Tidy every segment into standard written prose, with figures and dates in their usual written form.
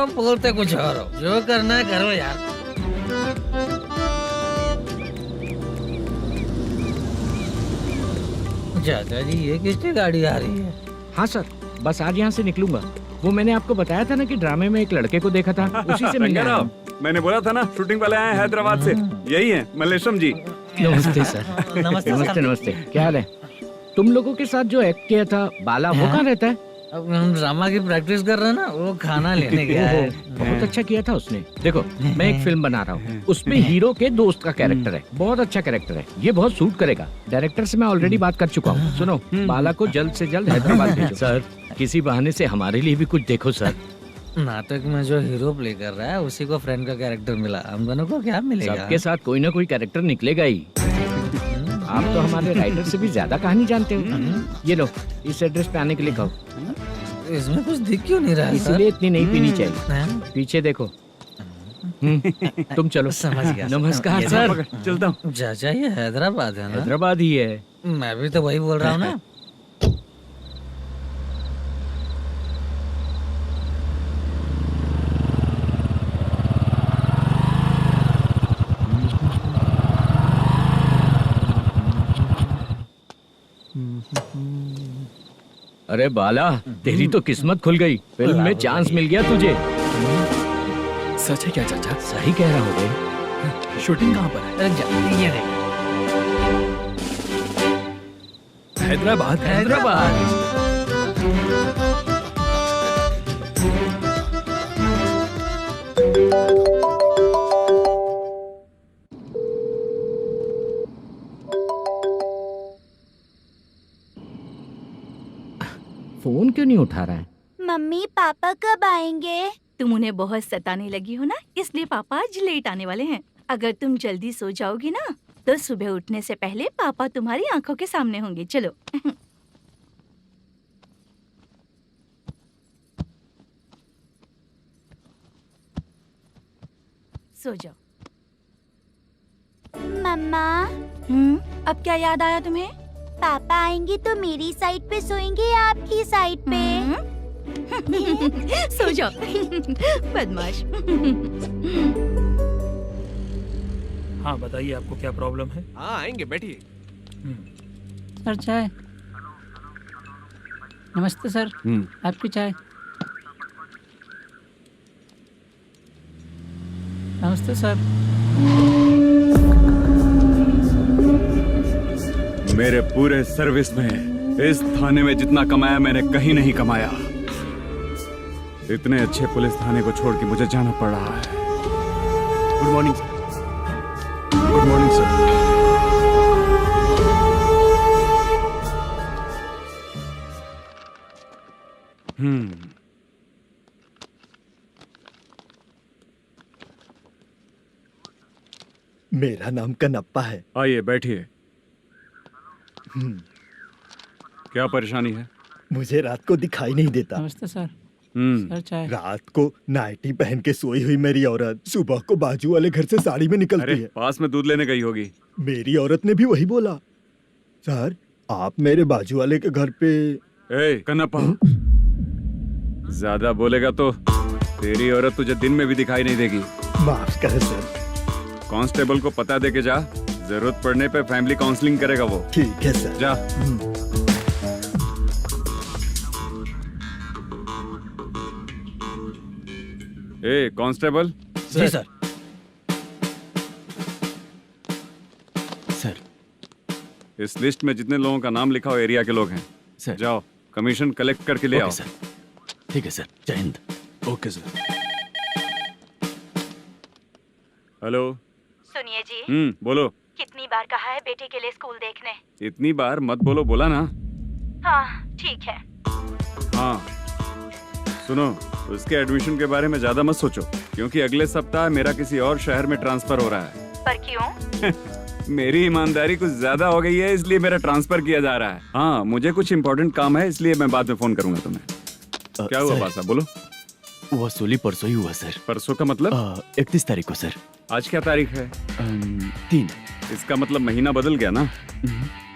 हो, बोलते कुछ और हो। जो करना है करो यार। चाचा जी, ये किसकी गाड़ी आ रही है? हाँ सर, बस आज यहाँ से निकलूंगा। वो मैंने आपको बताया था ना कि ड्रामे में एक लड़के को देखा था, उसी से मिलने आया हूँ। मैंने बोला था ना, शूटिंग वाले आए हैं हैदराबाद से। यही है मल्लेशम जी। नमस्ते सर। नमस्ते नमस्ते नमस्ते, क्या हाल है? तुम लोगों के साथ जो एक्ट किया था बाला, वो कहाँ रहता है? अब हम ड्रामा की प्रैक्टिस कर रहे हैं ना, वो खाना लेने गया है। बहुत अच्छा किया था उसने। देखो, मैं एक फिल्म बना रहा हूँ, उसमें हीरो के दोस्त का कैरेक्टर है। बहुत अच्छा कैरेक्टर है, ये बहुत सूट करेगा। डायरेक्टर से मैं ऑलरेडी बात कर चुका हूँ। सुनो, बाला को जल्द से जल्द हैदराबाद भेजो। सर, किसी बहाने से हमारे लिए भी कुछ देखो सर। नाटक में जो हीरो प्ले कर रहा है उसी को फ्रेंड का कैरेक्टर मिला। हम दोनों को क्या मिलेगा? सबके साथ कोई ना कोई कैरेक्टर निकलेगा ही। आप तो हमारे राइटर से भी ज्यादा कहानी जानते हो। ये लो, इस एड्रेस पे आने के लिए कहो। इसमें कुछ दिख क्यों नहीं रहा है सर? इसलिए इतनी नहीं पीनी चाहिए। पीछे देखो। तुम चलो। समझ गया। नमस्कार सर। चलता हूँ। चाचा, ये हैदराबाद है ना? हैदराबाद ही है। मैं भी तो वही बोल रहा हूँ ना। अरे बाला, तेरी तो किस्मत खुल गई। फिल्म में चांस मिल गया तुझे। सच है क्या चाचा? सही कह रहा हूँ। शूटिंग कहाँ पर है? अरे ये देख। हैदराबाद। हैदराबाद। फोन क्यों नहीं उठा रहा है? मम्मी पापा कब आएंगे? तुम उन्हें बहुत सताने लगी हो ना, इसलिए पापा आज लेट आने वाले हैं। अगर तुम जल्दी सो जाओगी ना, तो सुबह उठने से पहले पापा तुम्हारी आंखों के सामने होंगे। चलो। सो जाओ। मम्मा, अब क्या याद आया तुम्हें? पापा आएंगे तो मेरी साइड पे सोएंगे या आपकी साइड पे? सो जाओ। बदमाश। हाँ बताइए, आपको क्या प्रॉब्लम है? हाँ आएंगे, बैठिए। सर चाय। नमस्ते सर, आपकी चाय। नमस्ते सर। मेरे पूरे सर्विस में इस थाने में जितना कमाया मैंने कहीं नहीं कमाया। इतने अच्छे पुलिस थाने को छोड़ के मुझे जाना पड़ रहा है। Good morning sir. Good morning sir. मेरा नाम कनप्पा है। आइए बैठिए। क्या परेशानी है? मुझे रात को दिखाई नहीं देता। नमस्ते सर। सर चाय। रात को नाइटी पहन के सोई हुई मेरी औरत सुबह को बाजू वाले घर से साड़ी में निकलती है। पास में दूध लेने गई होगी। मेरी औरत ने भी वही बोला। सर, आप मेरे बाजू वाले के घर पे। ए कन्नप्पा, ज्यादा बोलेगा तो तेरी औरत तुझे दिन में भी दिखाई नहीं देगी। माफ करें सर। कांस्टेबल को पता दे के जा, जरूरत पड़ने पे फैमिली काउंसलिंग करेगा वो। ठीक है सर। जा। ए कांस्टेबल। जी सर। सर। इस लिस्ट में जितने लोगों का नाम लिखा हो एरिया के लोग हैं। सर। जाओ कमीशन कलेक्ट करके ले आओ। सर। ठीक है सर। जय हिंद। Okay sir. हेलो। सुनिए जी। बोलो। कितनी बार कहा है बेटे के लिए स्कूल देखने? इतनी बार मत बोलो, बोला ना। हाँ ठीक है। हाँ सुनो, उसके एडमिशन के बारे में ज्यादा मत सोचो, क्योंकि अगले सप्ताह मेरा किसी और शहर में ट्रांसफर हो रहा है। पर क्यों? मेरी ईमानदारी कुछ ज्यादा हो गई है, इसलिए मेरा ट्रांसफर किया जा रहा है। हाँ मुझे कुछ इम्पोर्टेंट काम है, इसलिए मैं बाद में फोन करूंगा तुम्हें। क्या हुआ बासा, बोलो। वसूली परसों ही हुआ सर। परसों का मतलब? 31 तारीख को सर। आज क्या तारीख है? 3। इसका मतलब महीना बदल गया ना।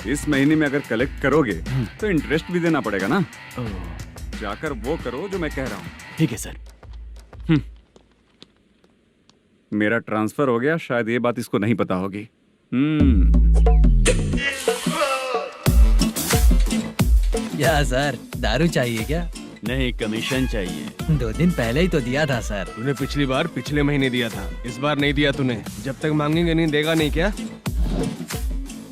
इस महीने में अगर कलेक्ट करोगे तो इंटरेस्ट भी देना पड़ेगा ना। जाकर वो करो जो मैं कह रहा हूँ। ठीक है सर। मेरा ट्रांसफर हो गया, शायद ये बात इसको नहीं पता होगी। क्या सर, दारू चाहिए क्या? नहीं, कमीशन चाहिए। 2 दिन पहले ही तो दिया था सर। तूने पिछली बार पिछले महीने दिया था, इस बार नहीं दिया तूने। जब तक मांगेंगे नहीं देगा नहीं क्या?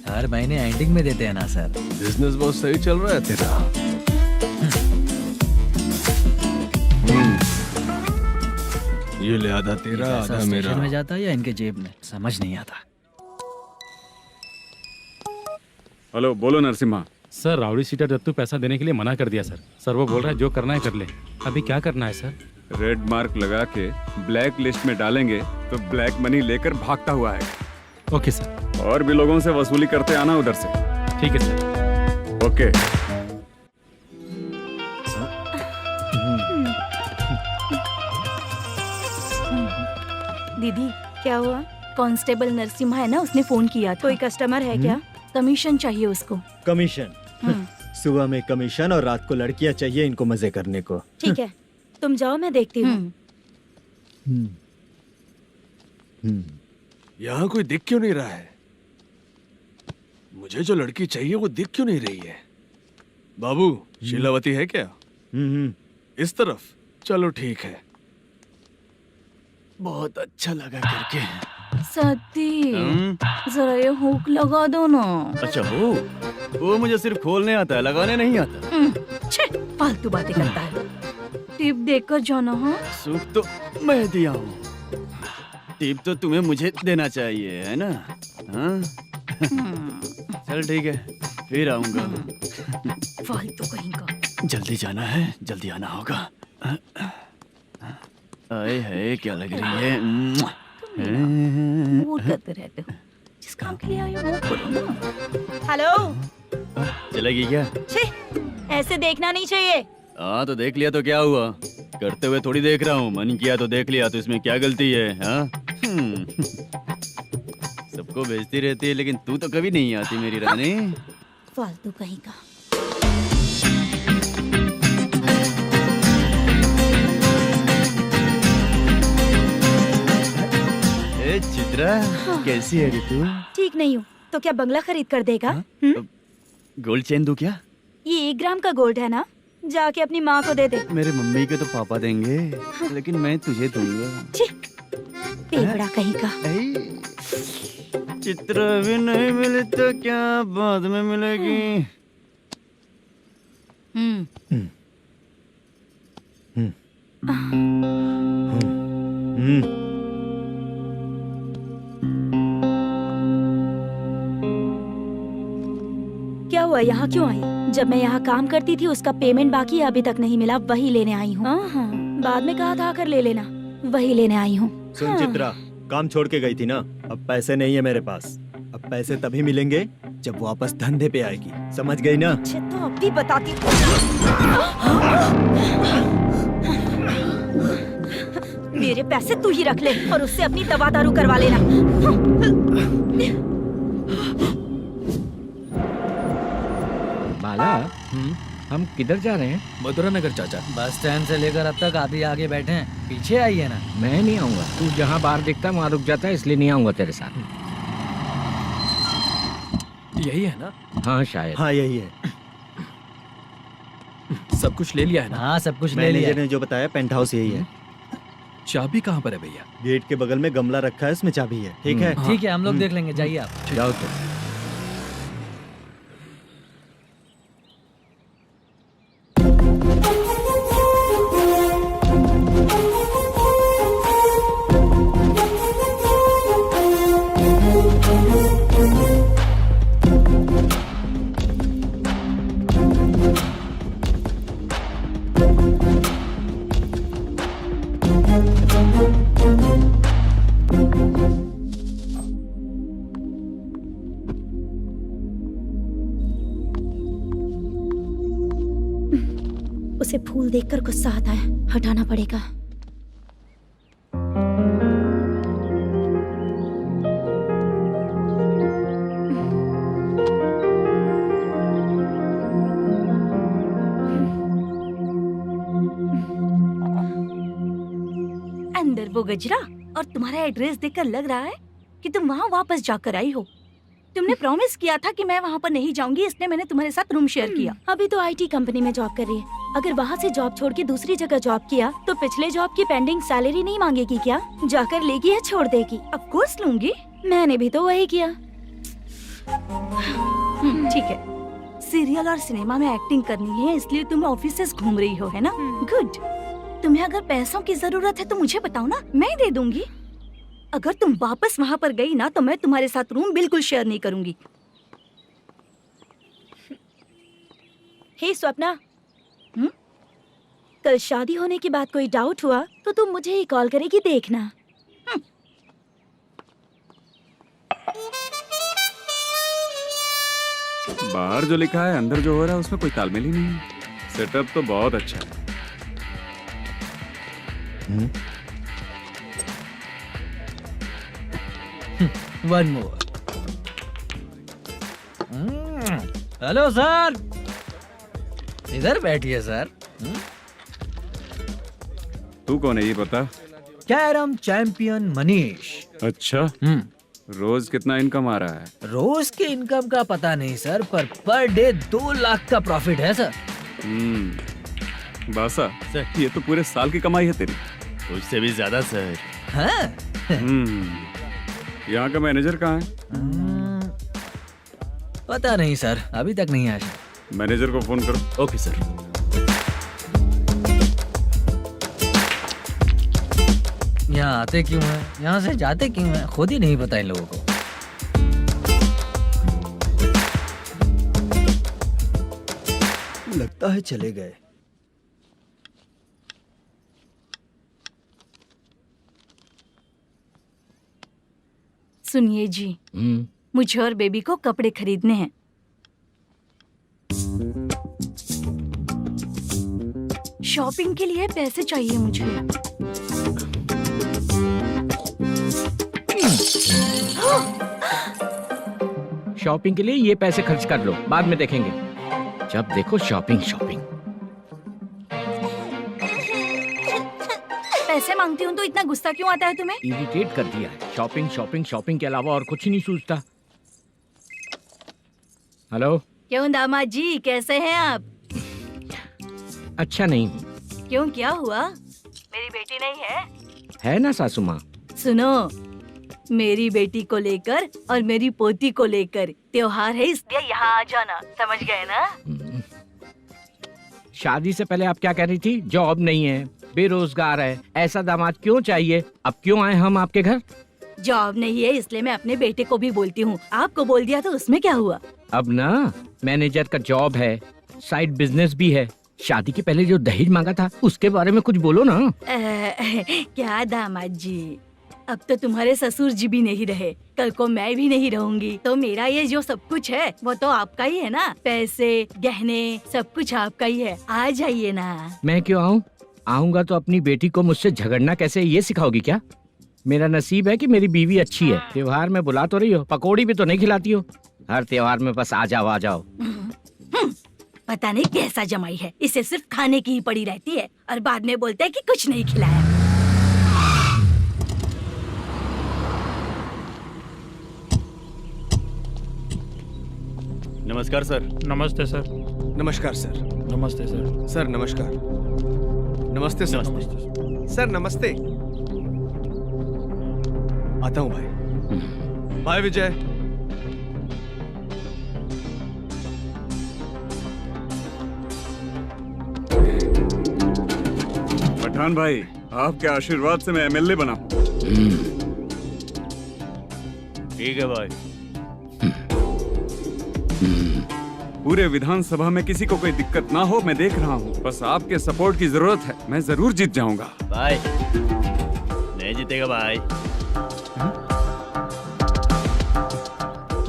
हर महीने एंडिंग में देते हैं ना सर। बिजनेस बहुत सही चल रहा है तेरा। ये ले आधा तेरा, पैसा आधा मेरा। स्टेशन में जाता है या इनके जेब में, समझ नहीं आता। हेलो, बोलो Narasimha. Sir, rowdy seater Dattu पैसा देने के लिए मना कर दिया सर। सर वो बोल रहा है जो करना है कर ले। अभी क्या करना है सर? रेड मार्क लगा के ब्लैक लिस्ट में डालेंगे तो ब्लैक मनी लेकर भागता हुआ आएगा। Okay sir. और भी लोगों से वसूली करते आना उधर से। ठीक है सर। ओके। दीदी क्या हुआ? कांस्टेबल नरसिम्हा है ना, उसने फोन किया था। कोई कस्टमर है क्या? कमीशन चाहिए उसको। कमीशन? सुबह में कमीशन और रात को लड़कियां चाहिए इनको मजे करने को। ठीक है, तुम जाओ, मैं देखती हूँ। यहाँ कोई दिख क्यों नहीं रहा है? मुझे जो लड़की चाहिए वो दिख क्यों नहीं रही है? बाबू, शीलावती है क्या? इस तरफ? चलो ठीक है। बहुत अच्छा लगा करके। सती, जरा ये हुक लगा दो ना। अच्छा, वो मुझे सिर्फ खोलने आता है, लगाने नहीं आता। छे, फालतू बातें करता है। टिप देकर जाना। हाँ, सुख तो मैं दिया हूँ, टिप तो तुम्हें मुझे देना चाहिए, है ना? हाँ? चल ठीक है, फिर आऊंगा। फालतू कहीं का। जल्दी जाना है, जल्दी आना होगा। आए है, क्या लग रही है? मूड करते रहते हो। जिस काम के लिए आए हो वो करो ना। हेलो, चलेगी क्या? छे, ऐसे देखना नहीं चाहिए। हाँ तो देख लिया तो क्या हुआ? करते हुए थोड़ी देख रहा हूँ, मन किया तो देख लिया, तो इसमें क्या गलती है? हाँ? सबको भेजती रहती है, लेकिन तू तो कभी नहीं आती मेरी रानी। फालतू कहीं का। ए चित्रा, कैसी है रे तू? ठीक नहीं हूँ तो क्या बंगला खरीद कर देगा? गोल्ड चेन दूं क्या? ये 1 ग्राम का गोल्ड है ना, जाके अपनी माँ को दे दे। मेरे मम्मी के तो पापा देंगे, लेकिन मैं तुझे दूंगा। छी, पेपड़ा कहीं का। चित्रा भी नहीं मिली तो क्या बाद में मिलेगी? क्या हुआ, यहाँ क्यों आई? जब मैं यहाँ काम करती थी उसका पेमेंट बाकी है, अभी तक नहीं मिला, वही लेने आई हूँ। बाद में कहा था आकर ले लेना, वही लेने आई हूँ। सुन चित्रा, काम छोड़ के गई थी ना, अब पैसे नहीं है मेरे पास। अब पैसे तभी मिलेंगे जब वापस धंधे पे आएगी, समझ गई ना? अच्छा तो अब भी बताती। मेरे पैसे तू ही रख ले और उससे अपनी दवा दारू करवा लेना। बाला, हम किधर जा रहे हैं? मथुरा नगर चाचा। बस स्टैंड से लेकर अब तक आप ही आगे बैठे हैं, पीछे आइए ना। मैं नहीं आऊंगा, तू जहाँ बाहर दिखता है वहाँ रुक जाता है, इसलिए नहीं आऊंगा तेरे साथ। यही है ना? हाँ शायद। हाँ यही है। सब कुछ ले लिया है ना? हाँ सब कुछ ले लिया। मैनेजर ने जो बताया पेंट हाउस यही है। चाबी कहाँ पर है भैया? गेट के बगल में गमला रखा है, उसमें चाबी है। ठीक है? ठीक है, हम लोग देख लेंगे, जाइए आप। जाओ तो। उसे फूल देखकर गुस्सा आता है, हटाना पड़ेगा। अंदर वो गजरा और तुम्हारा एड्रेस देखकर लग रहा है कि तुम वहाँ वापस जाकर आई हो। तुमने प्रॉमिस किया था कि मैं वहाँ पर नहीं जाऊंगी, इसलिए मैंने तुम्हारे साथ रूम शेयर किया। अभी तो आईटी कंपनी में जॉब कर रही है। अगर वहाँ से जॉब छोड़ के दूसरी जगह जॉब किया तो पिछले जॉब की पेंडिंग सैलरी नहीं मांगेगी क्या? जाकर लेगी या छोड़ देगी? ऑफ कोर्स लूंगी। मैंने भी तो वही किया। ठीक है, सीरियल और सिनेमा में एक्टिंग करनी है इसलिए तुम ऑफिसेस घूम रही हो, है ना? गुड। तुम्हें अगर पैसों की जरूरत है तो मुझे बताओ ना, मैं दे दूंगी। अगर तुम वापस वहाँ पर गई ना तो मैं तुम्हारे साथ रूम बिल्कुल शेयर नहीं करूंगी। हे स्वप्ना, कल शादी होने की बात कोई डाउट हुआ तो तुम मुझे ही कॉल करेगी, देखना। बाहर जो लिखा है अंदर जो हो रहा है उसमें कोई तालमेल ही नहीं है। सेटअप तो बहुत अच्छा है। One more. हेलो सर, इधर बैठिए सर। तू कौन है ये बता? Carrom champion Manish. अच्छा, रोज कितना इनकम आ रहा है? रोज के इनकम का पता नहीं सर, पर डे 2 लाख का प्रॉफिट है सर। बासा सर, ये तो पूरे साल की कमाई है तेरी। उससे भी ज्यादा सर। हाँ? यहाँ का मैनेजर कहाँ है? पता नहीं सर, अभी तक नहीं आया। मैनेजर को फोन करो। Okay sir. यहाँ आते क्यों हैं, यहाँ से जाते क्यों हैं, खुद ही नहीं पता इन लोगों को। लगता है चले गए। सुनिए जी, मुझे और बेबी को कपड़े खरीदने हैं। शॉपिंग के लिए पैसे चाहिए मुझे। शॉपिंग के लिए ये पैसे खर्च कर लो, बाद में देखेंगे। जब देखो शॉपिंग शॉपिंग। पैसे मांगती हूँ तो इतना गुस्सा क्यों आता है तुम्हें? इरिटेट कर दिया है। शॉपिंग शॉपिंग शॉपिंग के अलावा और कुछ ही नहीं सूझता। हेलो। क्यों दामाद जी, कैसे हैं आप? अच्छा नहीं। क्यों, क्या हुआ? मेरी बेटी नहीं है? है ना सासू माँ। सुनो, मेरी बेटी को लेकर और मेरी पोती को लेकर त्योहार है, इसलिए यहाँ आ जाना, समझ गए ना? शादी से पहले आप क्या कह रही थी? जॉब नहीं है, बेरोजगार है, ऐसा दामाद क्यों चाहिए? अब क्यों आए हम आपके घर? जॉब नहीं है इसलिए मैं अपने बेटे को भी बोलती हूँ। आपको बोल दिया तो उसमें क्या हुआ? अब ना मैनेजर का जॉब है, साइड बिजनेस भी है। शादी के पहले जो दहेज मांगा था उसके बारे में कुछ बोलो ना। क्या दामाद जी, अब तो तुम्हारे ससुर जी भी नहीं रहे, कल को मैं भी नहीं रहूंगी, तो मेरा ये जो सब कुछ है वो तो आपका ही है ना। पैसे, गहने, सब कुछ आपका ही है। आ जाइए ना। मैं क्यों आऊँ? आऊंगा तो अपनी बेटी को मुझसे झगड़ना कैसे ये सिखाओगी क्या? मेरा नसीब है कि मेरी बीवी अच्छी है। त्योहार में बुला तो रही हो, पकौड़ी भी तो नहीं खिलाती हो। हर त्योहार में बस आ जाओ आ जाओ। पता नहीं कैसा जमाई है, इसे सिर्फ खाने की ही पड़ी रहती है और बाद में बोलते है कि कुछ नहीं खिलाया। नमस्कार सर। नमस्ते सर। नमस्कार सर। नमस्ते सर। सर नमस्कार। नमस्ते सर। सर नमस्ते। आता हूँ भाई। बाय विजय। पठान भाई, आपके आशीर्वाद से मैं एमएलए बना। ठीक है भाई। पूरे विधानसभा में किसी को कोई दिक्कत ना हो, मैं देख रहा हूँ। बस आपके सपोर्ट की जरूरत है, मैं जरूर जीत जाऊंगा। भाई नहीं जीतेगा भाई।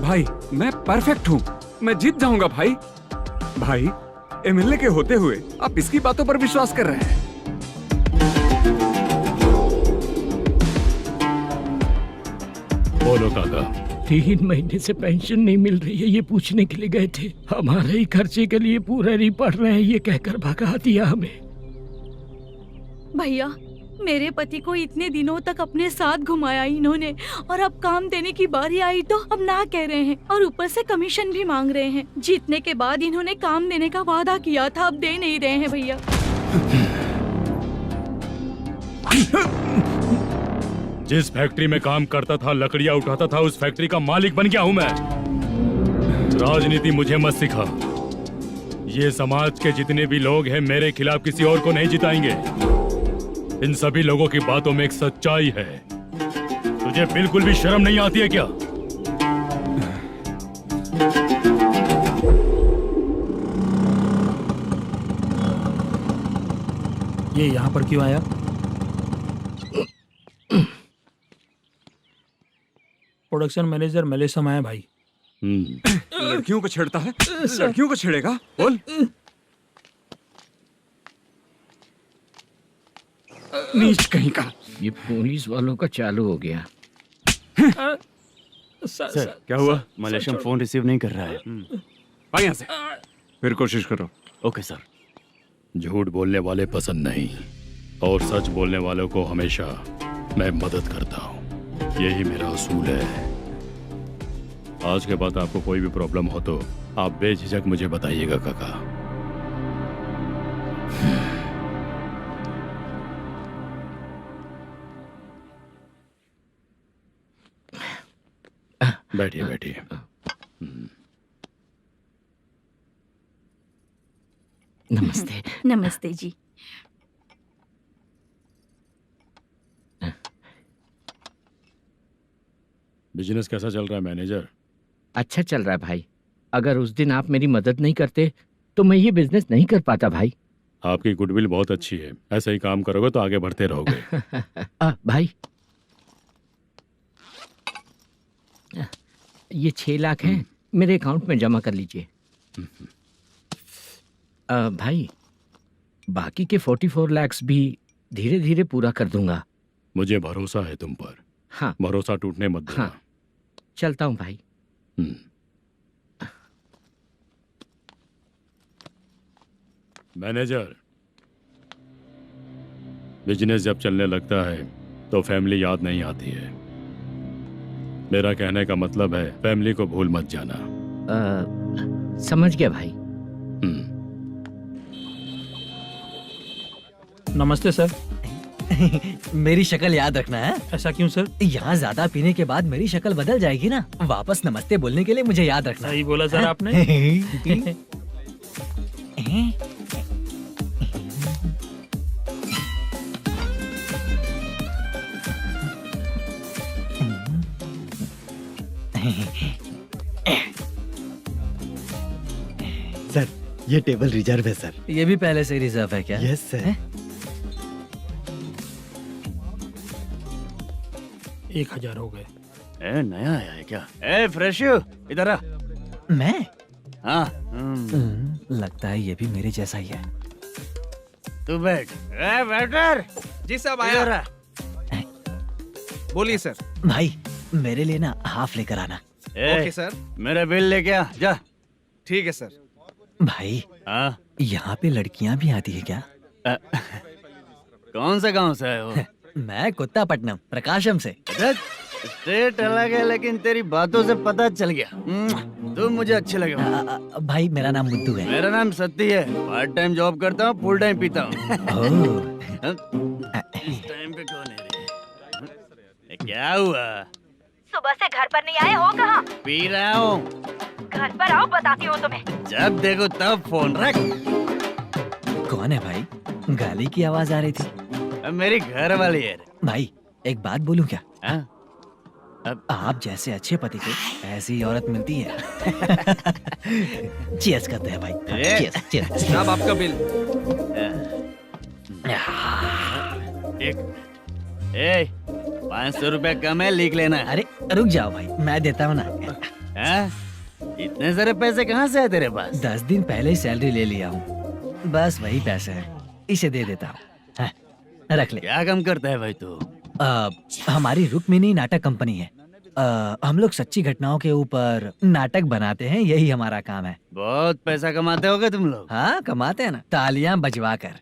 भाई मैं परफेक्ट हूँ, मैं जीत जाऊंगा भाई। भाई एमएलए के होते हुए आप इसकी बातों पर विश्वास कर रहे हैं? बोलो काका। 3 महीने से पेंशन नहीं मिल रही है, ये पूछने के लिए गए थे। हमारे ही खर्चे के लिए पूरा नहीं पड़ रहे हैं, ये कहकर भगा दिया हमें। भैया मेरे पति को इतने दिनों तक अपने साथ घुमाया इन्होंने, और अब काम देने की बारी आई तो अब ना कह रहे हैं, और ऊपर से कमीशन भी मांग रहे हैं। जीतने के बाद इन्होंने काम देने का वादा किया था, अब दे नहीं रहे हैं भैया। जिस फैक्ट्री में काम करता था, लकड़ियां उठाता था, उस फैक्ट्री का मालिक बन गया हूं मैं। राजनीति मुझे मत सिखा। ये समाज के जितने भी लोग हैं मेरे खिलाफ किसी और को नहीं जिताएंगे। इन सभी लोगों की बातों में एक सच्चाई है। तुझे बिल्कुल भी शर्म नहीं आती है क्या? ये यहाँ पर क्यों आया? प्रोडक्शन मैनेजर मलेशम आया भाई। लड़कियों को छेड़ता है, लड़कियों को छेड़ेगा? बोल। नीच कहीं का। ये पुलिस वालों का चालू हो गया। सर क्या हुआ? मलेशियन फोन रिसीव नहीं कर रहा है। भाई यहाँ से। फिर कोशिश करो। Okay sir. झूठ बोलने वाले पसंद नहीं, और सच बोलने वालों को हमेशा मैं मदद करता हूँ। यही मेरा असूल है। आज के बाद आपको कोई भी प्रॉब्लम हो तो आप बेझिझक मुझे बताइएगा काका। बैठिए बैठिए। नमस्ते। नमस्ते जी। बिजनेस कैसा चल रहा है मैनेजर? अच्छा चल रहा है भाई। अगर उस दिन आप मेरी मदद नहीं करते तो मैं ये बिजनेस नहीं कर पाता भाई। आपकी गुडविल बहुत अच्छी है। ऐसा ही काम करोगे तो आगे बढ़ते रहोगे। भाई ये 6 लाख हैं, मेरे अकाउंट में जमा कर लीजिए। भाई बाकी के 44 लाख भी धीरे धीरे पूरा कर दूंगा। मुझे भरोसा है तुम पर। हाँ भरोसा टूटने मत देना। हाँ चलता हूँ भाई। मैनेजर, बिजनेस जब चलने लगता है तो फैमिली याद नहीं आती है। मेरा कहने का मतलब है फैमिली को भूल मत जाना। समझ गया भाई। नमस्ते सर। मेरी शक्ल याद रखना है। ऐसा क्यों सर? यहाँ ज्यादा पीने के बाद मेरी शक्ल बदल जाएगी ना। वापस नमस्ते बोलने के लिए मुझे याद रखना। सही बोला सर आपने। सर ये टेबल रिजर्व है सर। ये भी पहले से रिजर्व है क्या? Yes sir. 1000 हो गए। नया आया है क्या? फ्रेशो इधर आ। मैं? हाँ। लगता है ये भी मेरे जैसा ही है। तू बैठ। वेटर। जी साहब आया। बोलिए सर। भाई मेरे लिए ना हाफ लेकर आना। Okay sir. मेरा बिल लेके आ जा। ठीक है सर। भाई यहाँ पे लड़कियाँ भी आती है क्या? कौन सा गांव से आए हो? मैं कुत्तापट्टनम प्रकाशम से। स्टेट अलग है लेकिन तेरी बातों से पता चल गया। तुम मुझे अच्छे लगे। भाई मेरा नाम मुद्दू है। मेरा नाम सत्ती है। पार्ट टाइम जॉब करता हूँ, फुल टाइम पीता हूँ। इस टाइम पे कौन है रे? क्या हुआ? सुबह से घर पर नहीं आए हो? कहाँ? पी रहा हूँ। घर पर आओ, बताती हूँ तुम्हें। जब देखो तब फोन रख। कौन है भाई? गाली की आवाज आ रही थी। मेरी घर वाली है। भाई एक बात बोलूं क्या? अब आप जैसे अच्छे पति को ऐसी औरत मिलती है। चीयर्स करते हैं भाई। Cheers cheers. साहब आपका बिल। एक 500 रुपया कम है, लिख लेना। अरे रुक जाओ भाई, मैं देता हूँ ना। इतने सारे पैसे कहाँ से है तेरे पास? 10 दिन पहले ही सैलरी ले लिया हूँ। बस वही पैसे हैं, इसे दे देता हूँ। रख ले। क्या काम करता है भाई तू? हमारी रुक्मिनी नाटक कंपनी है। हम लोग सच्ची घटनाओं के ऊपर नाटक बनाते हैं, यही हमारा काम है। बहुत पैसा कमाते होगे तुम लोग। हाँ कमाते हैं ना, तालियां बजवा कर।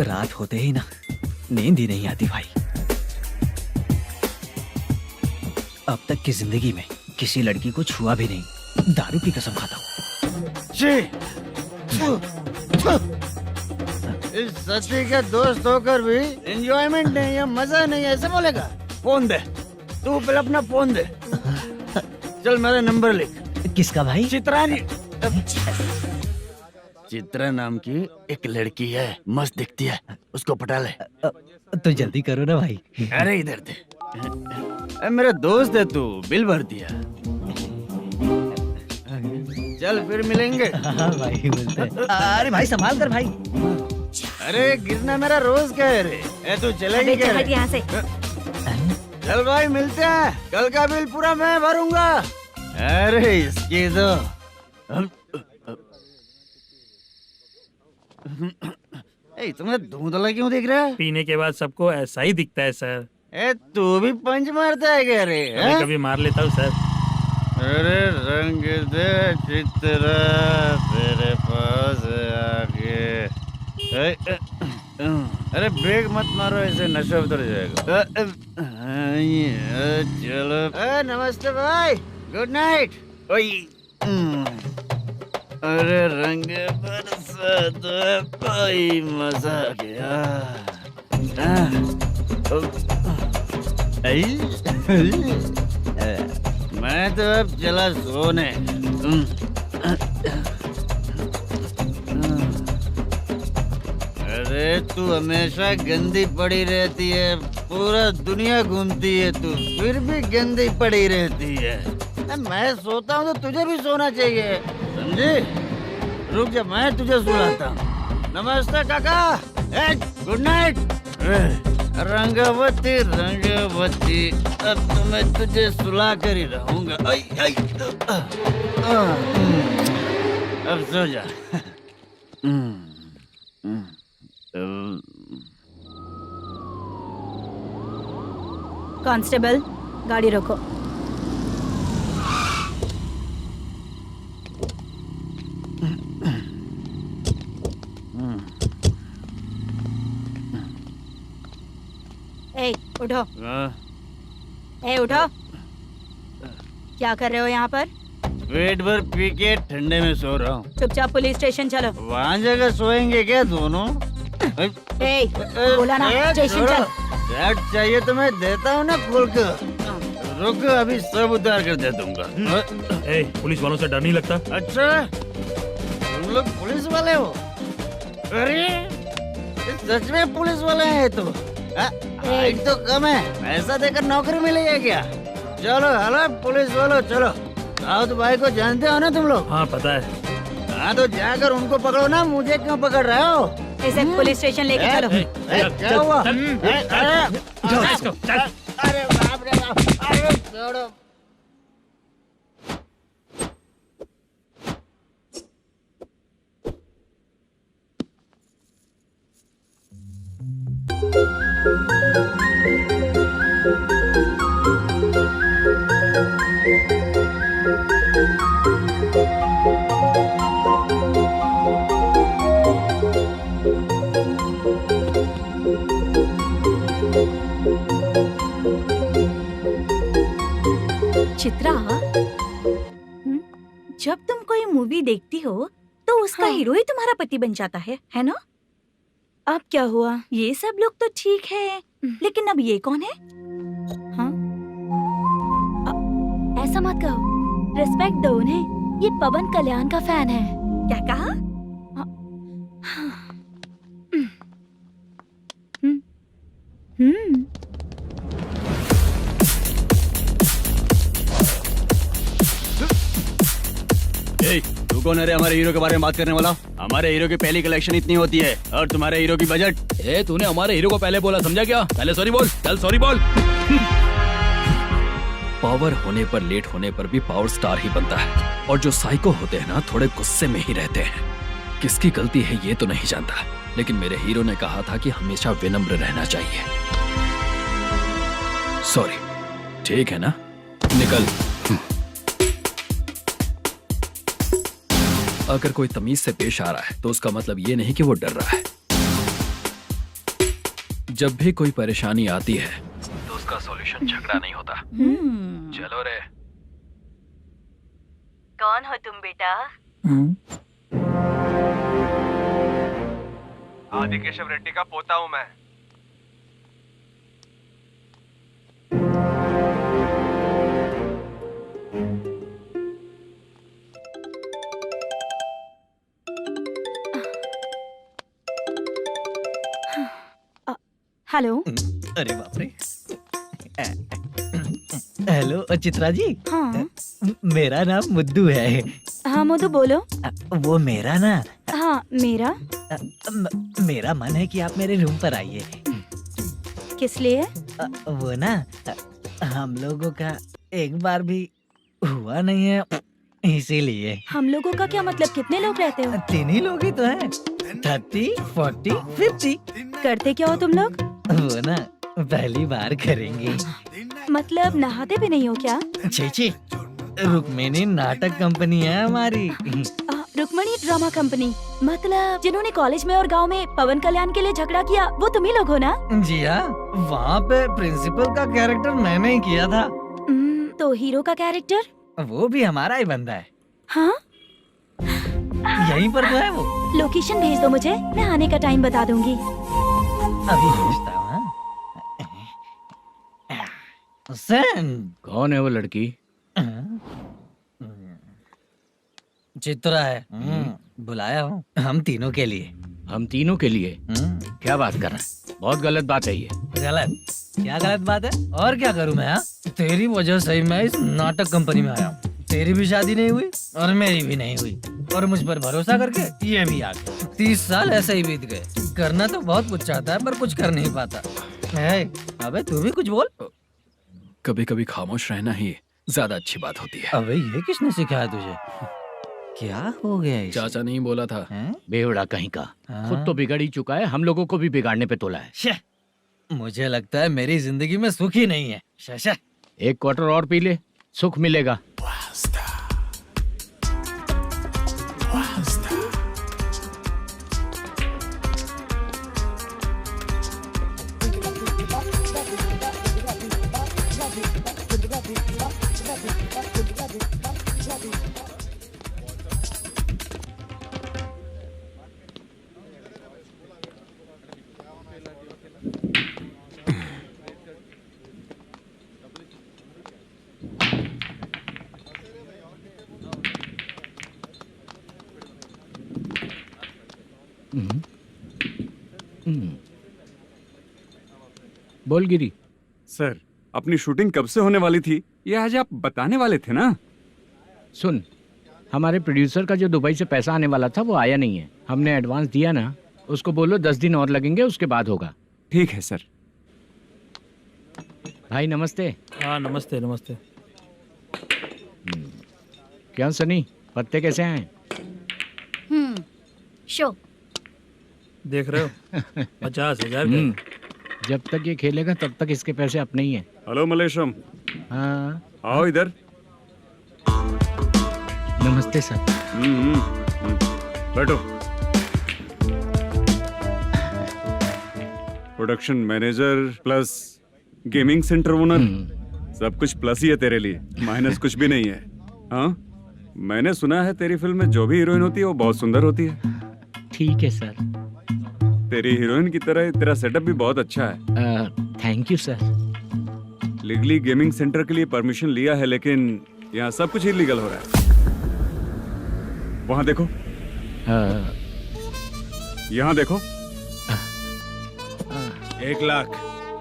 रात होते ही ना नींद ही नहीं आती भाई। अब तक की जिंदगी में किसी लड़की को छुआ भी नहीं, दारू की कसम खाता हूँ। इस सच्ची के दोस्त होकर भी एंजॉयमेंट नहीं है, मजा नहीं है, ऐसे बोलेगा? फोन दे, तू पहले अपना फोन दे। चल मेरा नंबर लिख। किसका भाई? चित्रानी। चित्रा नाम की एक लड़की है, मस्त दिखती है, उसको पटा ले। तो जल्दी करो ना भाई। अरे इधर दे। मेरा दोस्त है, तू बिल भर दिया। चल फिर मिलेंगे। हाँ भाई मिलते हैं। अरे भाई संभाल कर भाई। अरे गिरना मेरा रोज का है रे। तू चलेगी क्या? यहाँ से। चल भाई मिलते हैं, कल का बिल पूरा मैं भरूंगा। अरे इसकी तो तुम्हें धुंधला क्यों दिख रहा है? पीने के बाद सबको ऐसा ही दिखता है सर। तू भी पंच मारता है क्या रे? कभी कभी मार लेता हूँ सर। अरे रंग दे चित्रा तेरे पास आके। अरे ब्रेक मत मारो, ऐसे नशा उतर जाएगा। चलो। नमस्ते भाई, गुड नाइट। अरे रंग बरसात भाई, मजा आ गया। मैं तो अब चला सोने। अरे तू हमेशा गंदी पड़ी रहती है, पूरा दुनिया घूमती है तू, फिर भी गंदी पड़ी रहती है। मैं सोता हूँ तो तुझे भी सोना चाहिए, समझे? रुक जा, मैं तुझे सुलाता हूँ। नमस्ते काका, गुड नाइट। रंगवती रंगवती, अब तो मैं तुझे सुला कर ही रहूंगा। अब सो जा। कांस्टेबल, गाड़ी रोको। ए, उठो। उठो। क्या कर रहे हो यहाँ पर? पेट भर पी के ठंडे में सो रहा हूँ। चुपचाप पुलिस स्टेशन चलो। वहाँ जगह सोएंगे क्या दोनों? बोला ना, स्टेशन चल। शर्ट चाहिए तो मैं देता हूँ ना खोल कर। रुक, अभी सब उतार कर दे दूंगा। पुलिस वालों से डर नहीं लगता? अच्छा, तुम लोग पुलिस वाले हो? अरे सच में पुलिस वाले हैं तो? हाइट तो कम है, पैसा देकर नौकरी मिलेगी क्या? चलो हेलो पुलिस वालों, चलो। साउथ भाई को जानते हो ना तुम लोग? हाँ पता है। हाँ तो जाकर उनको पकड़ो ना, मुझे क्यों पकड़ रहे हो? इसे पुलिस स्टेशन लेके चलो। क्या हुआ? चल। अरे बाप रे बाप, अरे छोड़ो। चित्रा, जब तुम कोई मूवी देखती हो तो उसका हीरो ही तुम्हारा पति बन जाता है ना? अब क्या हुआ? ये सब लोग तो ठीक है, लेकिन अब ये कौन है? हाँ? ऐसा मत कहो, रिस्पेक्ट दो उन्हें। ये पवन कल्याण का फैन है। क्या कहा? तू कौन है रे हमारे हीरो के बारे में बात करने वाला? हमारे हीरो की पहली कलेक्शन इतनी होती है और तुम्हारे हीरो की बजट। तूने हमारे हीरो को पहले बोला, समझा क्या? पहले सॉरी बोल, चल सॉरी बोल। पावर होने पर, लेट होने पर भी पावर स्टार ही बनता है। और जो साइको होते हैं ना, थोड़े गुस्से में ही रहते हैं। किसकी गलती है ये तो नहीं जानता, लेकिन मेरे हीरो ने कहा था कि हमेशा विनम्र रहना चाहिए। सॉरी, ठीक है ना? निकल। अगर कोई तमीज से पेश आ रहा है तो उसका मतलब ये नहीं कि वो डर रहा है। जब भी कोई परेशानी आती है तो उसका सॉल्यूशन झगड़ा नहीं होता। चलो रे। कौन हो तुम बेटा? आदि केशव रेड्डी का पोता हूँ मैं। हेलो। अरे बाप रे। हेलो चित्रा जी। हाँ मेरा नाम मुद्दू है। हाँ मधु बोलो। वो मेरा ना हाँ मेरा मेरा मन है कि आप मेरे रूम पर आइए। किस लिए? वो ना हम लोगों का एक बार भी हुआ नहीं है, इसीलिए। हम लोगों का क्या मतलब? कितने लोग रहते हो? 3 ही लोग ही तो हैं। 30, 40, 50। करते क्या हो तुम लोग? वो ना पहली बार करेंगे। मतलब नहाते भी नहीं हो क्या? छी, रुक्मिणी नाटक कंपनी है हमारी। Rukmani drama company. मतलब जिन्होंने कॉलेज में और गांव में पवन कल्याण के लिए झगड़ा किया वो तुम ही लोग हो ना? जी हाँ, वहाँ पे प्रिंसिपल का कैरेक्टर मैंने ही किया था। तो हीरो का कैरेक्टर? वो भी हमारा ही बंदा है। हाँ यहीं पर तो है वो। लोकेशन भेज दो मुझे, मैं आने का टाइम बता दूंगी। अभी भेजता हूँ। कौन है वो लड़की? चित्रा है। बुलाया हूँ हम तीनों के लिए। हम तीनों के लिए? क्या बात कर रहा है? बहुत गलत बात है ये। गलत? क्या गलत बात है? और क्या करूँ मैं? तेरी वजह से मैं इस नाटक कंपनी में आया हूँ। तेरी भी शादी नहीं हुई और मेरी भी नहीं हुई, और मुझ पर भरोसा करके ये भी आ गया। 30 साल ऐसे ही बीत गए। करना तो बहुत कुछ चाहता है पर कुछ कर नहीं पाता। अबे तू भी कुछ बोल। कभी कभी खामोश रहना ही ज्यादा अच्छी बात होती है। अबे ये किसने सिखाया तुझे? क्या हो गया इसे? चाचा नहीं बोला था। बेवड़ा कहीं का। खुद तो बिगड़ ही चुका है, हम लोगों को भी बिगाड़ने पे तोला है। मुझे लगता है मेरी जिंदगी में सुख ही नहीं है। शशा। 1 क्वार्टर और पी ले, सुख मिलेगा। बोल गिरी। सर, अपनी शूटिंग कब से होने वाली थी ये आज आप बताने वाले थे ना? सुन, हमारे प्रोड्यूसर का जो दुबई से पैसा आने वाला था वो आया नहीं है। हमने एडवांस दिया ना, उसको बोलो 10 दिन और लगेंगे, उसके बाद होगा। ठीक है सर। भाई नमस्ते। हाँ नमस्ते नमस्ते। क्या सनी, पत्ते कैसे हैं? शो देख रहे हो 50,000 का। जब तक ये खेलेगा तब तक इसके पैसे अपने ही हैं। हेलो मलेशम। हाँ आओ इधर। नमस्ते सर। बैठो। Production manager plus gaming centre owner, सब कुछ प्लस ही है तेरे लिए, माइनस कुछ भी नहीं है। हाँ, मैंने सुना है तेरी फिल्म में जो भी हीरोइन होती है वो बहुत सुंदर होती है। ठीक है सर। तेरी हीरोइन की तरह तेरा सेटअप भी बहुत अच्छा है। Thank you sir. Legally gaming centre के लिए परमिशन लिया है, लेकिन यहाँ सब कुछ इलीगल हो रहा है। वहाँ देखो। यहाँ देखो। 1 लाख।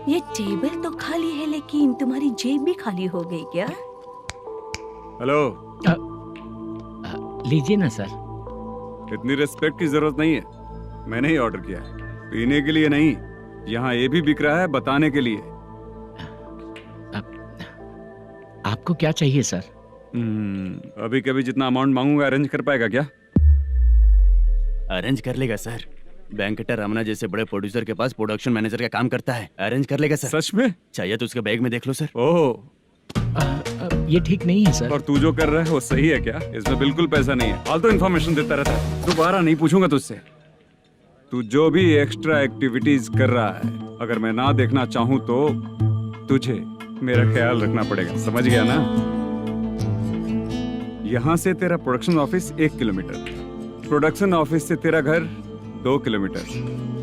ये टेबल तो खाली है लेकिन तुम्हारी जेब भी खाली हो गई क्या? हेलो। लीजिए ना सर। इतनी रिस्पेक्ट की जरूरत नहीं है, मैंने ही ऑर्डर किया है। पीने के लिए नहीं, यहाँ ये भी बिक रहा है बताने के लिए। आपको क्या चाहिए सर? अभी कभी जितना अमाउंट मांगूंगा अरेंज कर पाएगा क्या? अरेंज कर लेगा सर। वेंकटा रमना जैसे बड़े प्रोड्यूसर के पास प्रोडक्शन मैनेजर का काम करता है, अरेंज कर लेगा सर। सच में? चाहिए तो उसके बैग में देख लो सर। ओह, ये ठीक नहीं है सर। और तू जो कर रहा है वो सही है क्या? इसमें बिल्कुल पैसा नहीं है, फालतू इन्फॉर्मेशन देता रहता है। दोबारा नहीं पूछूंगा तुझसे। तू जो भी एक्स्ट्रा एक्टिविटीज कर रहा है अगर मैं ना देखना चाहूं तो तुझे मेरा ख्याल रखना पड़ेगा, समझ गया ना? यहाँ से तेरा production office 1 kilometre, production office से तेरा घर 2 किलोमीटर,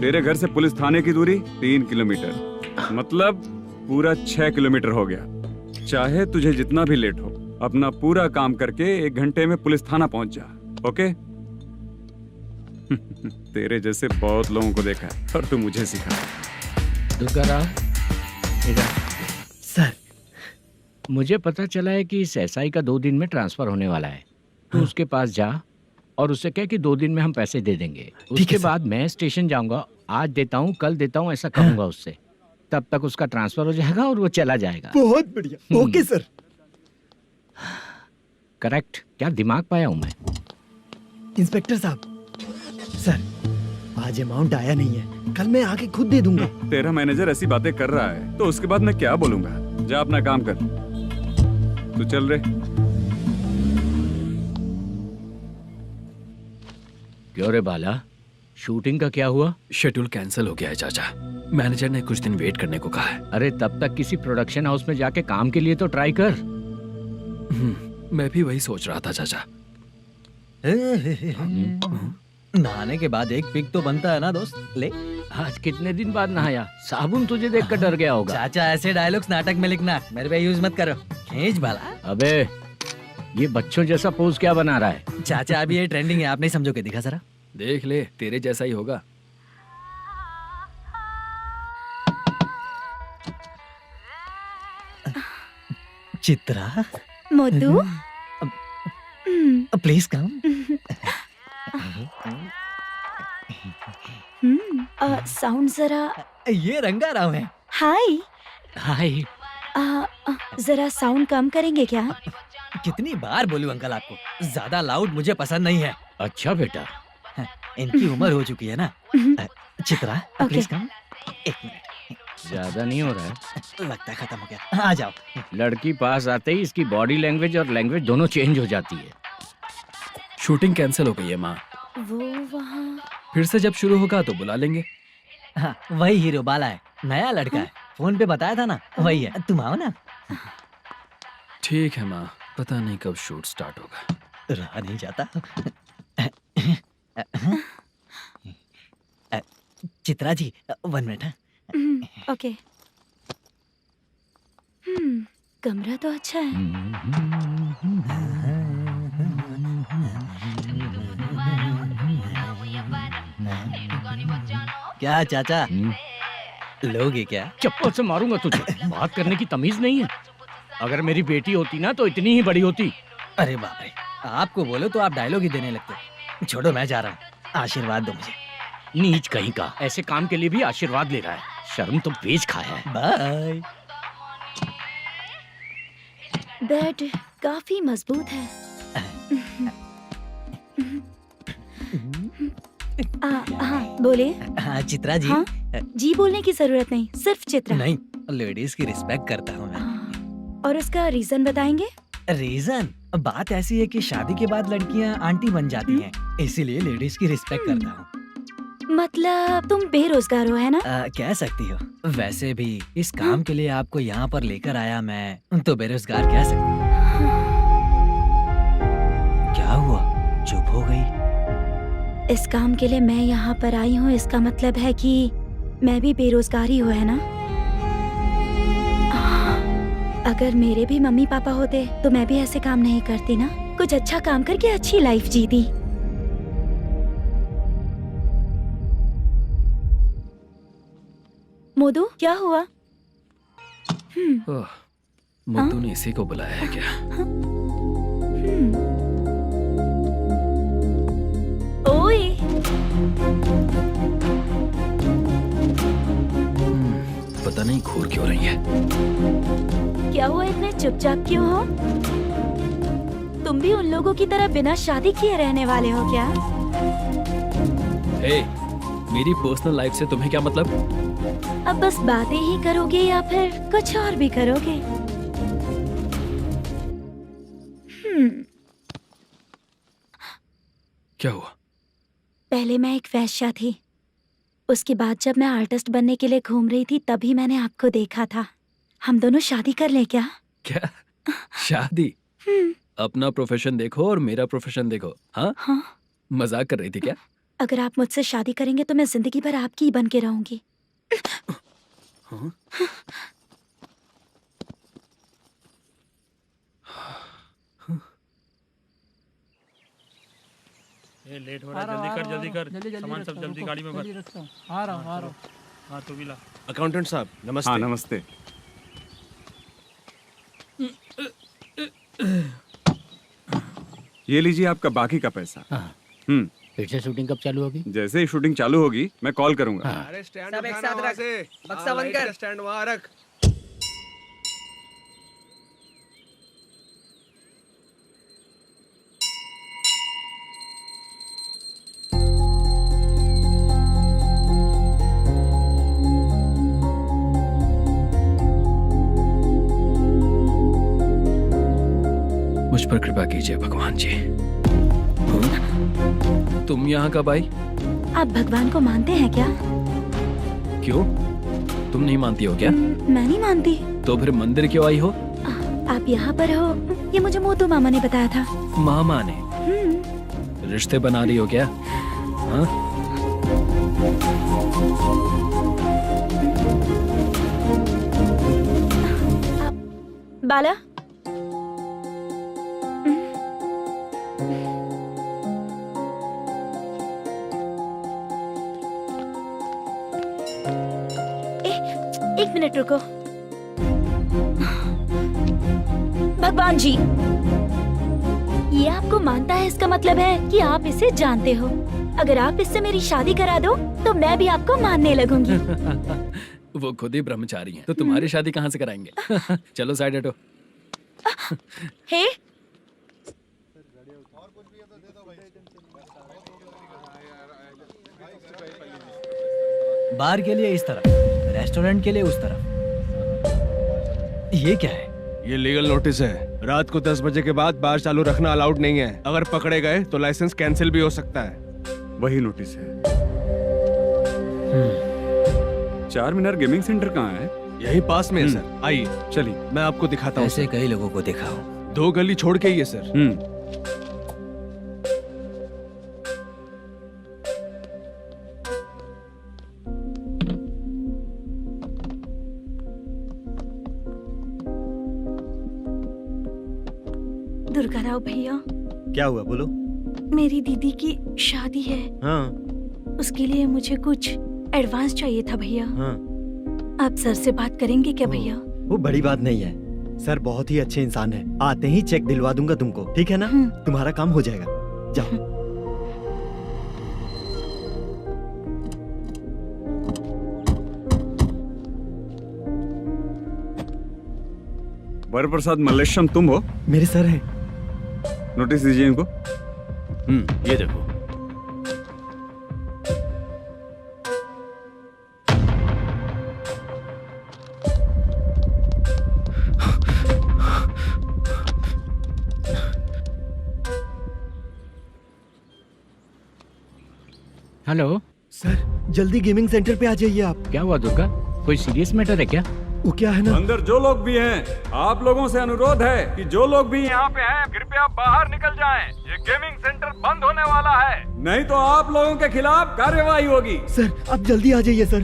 तेरे घर से पुलिस थाने की दूरी 3 किलोमीटर, मतलब पूरा 6 किलोमीटर हो गया। चाहे तुझे जितना भी लेट हो, अपना पूरा काम करके 1 घंटे में पुलिस थाना पहुंच जा, ओके? तेरे जैसे बहुत लोगों को देखा है और तू मुझे सिखा। सर, मुझे पता चला है कि इस एसआई का 2 दिन में ट्रांसफर होने वाला है। तो उसके पास जा और उससे कह कि 2 दिन में हम पैसे दे देंगे। उसके बाद मैं स्टेशन जाऊंगा, आज देता हूँ कल देता हूँ ऐसा कहूंगा उससे। तब तक उसका ट्रांसफर हो जाएगा और वो चला जाएगा। बहुत बढ़िया, ओके सर। करेक्ट, क्या दिमाग पाया हूँ मैं। इंस्पेक्टर साहब, सर आज अमाउंट आया नहीं है, कल मैं आके खुद दे दूंगा। तेरा मैनेजर ऐसी बातें कर रहा है तो उसके बाद मैं क्या बोलूंगा? जा अपना काम कर, तू चल रे। क्यों रे बाला, शूटिंग का क्या हुआ? शेड्यूल कैंसिल हो गया है चाचा। मैनेजर ने कुछ दिन वेट करने को कहा है। अरे तब तक किसी प्रोडक्शन हाउस में जाके काम के लिए तो ट्राई कर। मैं भी वही सोच रहा था चाचा। नहाने के बाद एक पिक तो बनता है ना दोस्त। ले, आज कितने दिन बाद नहाया? साबुन तुझे देखकर डर गया होगा। चाचा ऐसे डायलॉग्स नाटक में लिखना, मेरे पे यूज मत करो। खींच बाला। अबे ये बच्चों जैसा पोज क्या बना रहा है? चाचा अभी ये ट्रेंडिंग है, आप नहीं समझोगे, दिखा जरा। देख ले, तेरे जैसा ही होगा। Chitra, Modu, please come. Sound जरा। ये रंगा राव है। हाय हाय। जरा साउंड कम करेंगे क्या? कितनी बार बोलूं अंकल आपको, ज्यादा लाउड मुझे पसंद नहीं है। अच्छा बेटा, इनकी उम्र हो चुकी है ना। Chitra please come. 1 मिनट, ज्यादा नहीं हो रहा है? लगता है खत्म हो गया। आ जाओ। लड़की पास आते ही इसकी बॉडी लैंग्वेज और लैंग्वेज दोनों चेंज हो जाती है। शूटिंग कैंसिल हो गई है माँ। वो वहाँ। फिर से जब शुरू होगा तो बुला लेंगे। हाँ, वही हीरो बाला है, नया लड़का है। फोन पे बताया था ना, वही है। तुम आओ ना। ठीक है माँ, पता नहीं कब शूट स्टार्ट होगा। रहा नहीं जाता। चित्रा जी 1 मिनट। ओके। कमरा तो अच्छा है। क्या चाचा, लोगे क्या? चप्पल से मारूंगा तुझे। बात करने की तमीज नहीं है। अगर मेरी बेटी होती ना तो इतनी ही बड़ी होती। अरे बाप रे, आपको बोलो तो आप डायलॉग ही देने लगते। छोड़ो, मैं जा रहा हूँ, आशीर्वाद दो मुझे। नीच कहीं का, ऐसे काम के लिए भी आशीर्वाद ले रहा है। शर्म तो बेच खाया है। बाय। बेड काफी मजबूत है। हाँ बोले। हाँ चित्रा जी। हाँ? जी बोलने की जरूरत नहीं, सिर्फ चित्रा। नहीं, लेडीज की रिस्पेक्ट करता हूँ मैं। और उसका रीजन बताएंगे? रीजन बात ऐसी है कि शादी के बाद लड़कियाँ आंटी बन जाती हैं, इसीलिए लेडीज की रिस्पेक्ट करता हूँ। मतलब तुम बेरोजगार हो, है ना? कह सकती हो। वैसे भी इस काम के लिए आपको यहाँ पर लेकर आया मैं, तो बेरोजगार कह सकती हूँ। क्या हुआ, चुप हो गई? इस काम के लिए मैं यहाँ पर आई हूँ, इसका मतलब है कि मैं भी बेरोजगार ही हूँ, है ना? अगर मेरे भी मम्मी पापा होते तो मैं भी ऐसे काम नहीं करती ना। कुछ अच्छा काम करके अच्छी लाइफ जीती। मोदू, क्या हुआ? मोदू ने इसी को बुलाया है क्या? ओए। पता नहीं घूर क्यों रही है। क्या हुआ, इतने चुपचाप क्यों हो? तुम भी उन लोगों की तरह बिना शादी किए रहने वाले हो क्या? हे, मेरी पर्सनल लाइफ से तुम्हें क्या मतलब? अब बस बातें ही करोगे या फिर कुछ और भी करोगे? क्या हुआ? पहले मैं एक वेश्या थी, उसके बाद जब मैं आर्टिस्ट बनने के लिए घूम रही थी तभी मैंने आपको देखा था। हम दोनों शादी कर लें क्या? क्या शादी? अपना प्रोफेशन देखो और मेरा प्रोफेशन देखो। हाँ हाँ। मजाक कर रही थी क्या? अगर आप मुझसे शादी करेंगे तो मैं जिंदगी भर आपकी ही बन के रहूंगी। हाँ? ये लेट हो रहा है, जल्दी कर सामान सब जल्दी गाड़ी में भर। आ रहा हूँ। हाँ तो भी ला। अकाउंटेंट साहब नमस्ते। हाँ नमस्ते। ये लीजिए आपका बाकी का पैसा। फिर से शूटिंग कब चालू होगी? जैसे ही शूटिंग चालू होगी मैं कॉल करूंगा। अरे स्टैंड सब एक साथ रख, बक्सा बंद कर। स्टैंड वहाँ रख। मुझ पर कृपा कीजिए भगवान जी। तुम यहाँ कब आई? आप भगवान को मानते हैं क्या? क्यों? तुम नहीं मानती हो क्या? मैं नहीं मानती। तो फिर मंदिर क्यों आई हो? आप यहाँ पर हो ये मुझे मोटू मामा ने बताया था। मामा ने? रिश्ते बना रही हो क्या? हाँ? बाला एक मिनट रुको। भगवान जी ये आपको मानता है इसका मतलब है कि आप इसे जानते हो। अगर आप इससे मेरी शादी करा दो तो मैं भी आपको मानने लगूंगी। वो खुद ही ब्रह्मचारी हैं, तो तुम्हारी शादी कहाँ से कराएंगे? चलो साइड हटो। हे बार के लिए इस तरफ, रेस्टोरेंट के लिए उस तरफ। ये क्या है? ये लीगल नोटिस है। रात को 10 बजे के बाद बार चालू रखना अलाउड नहीं है। अगर पकड़े गए तो लाइसेंस कैंसिल भी हो सकता है। वही नोटिस है। चार मीनार गेमिंग सेंटर कहाँ है? यही पास में है सर। आइए चलिए मैं आपको दिखाता हूँ। ऐसे कई लोगों को देखा हूँ। 2 गली छोड़ के ही है सर। दुर्गा राव भैया क्या हुआ बोलो। मेरी दीदी की शादी है। हाँ उसके लिए मुझे कुछ एडवांस चाहिए था भैया। हाँ आप सर से बात करेंगे क्या भैया? वो बड़ी बात नहीं है। सर बहुत ही अच्छे इंसान है। आते ही चेक दिलवा दूंगा तुमको, ठीक है ना? तुम्हारा काम हो जाएगा। जाओ। वर प्रसाद मल्लेश्वरम तुम हो? मेरे सर हैं। नोटिस दीजिए इनको। ये देखो। हेलो सर जल्दी गेमिंग सेंटर पे आ जाइए आप। क्या हुआ दुर्गा? कोई सीरियस मैटर है क्या? वो क्या है ना, अंदर जो लोग भी हैं, आप लोगों से अनुरोध है कि जो लोग भी यहाँ पे हैं, कृपया बाहर निकल जाएं। ये गेमिंग सेंटर बंद होने वाला है, नहीं तो आप लोगों के खिलाफ कार्यवाही होगी। सर आप जल्दी आ जाइए सर।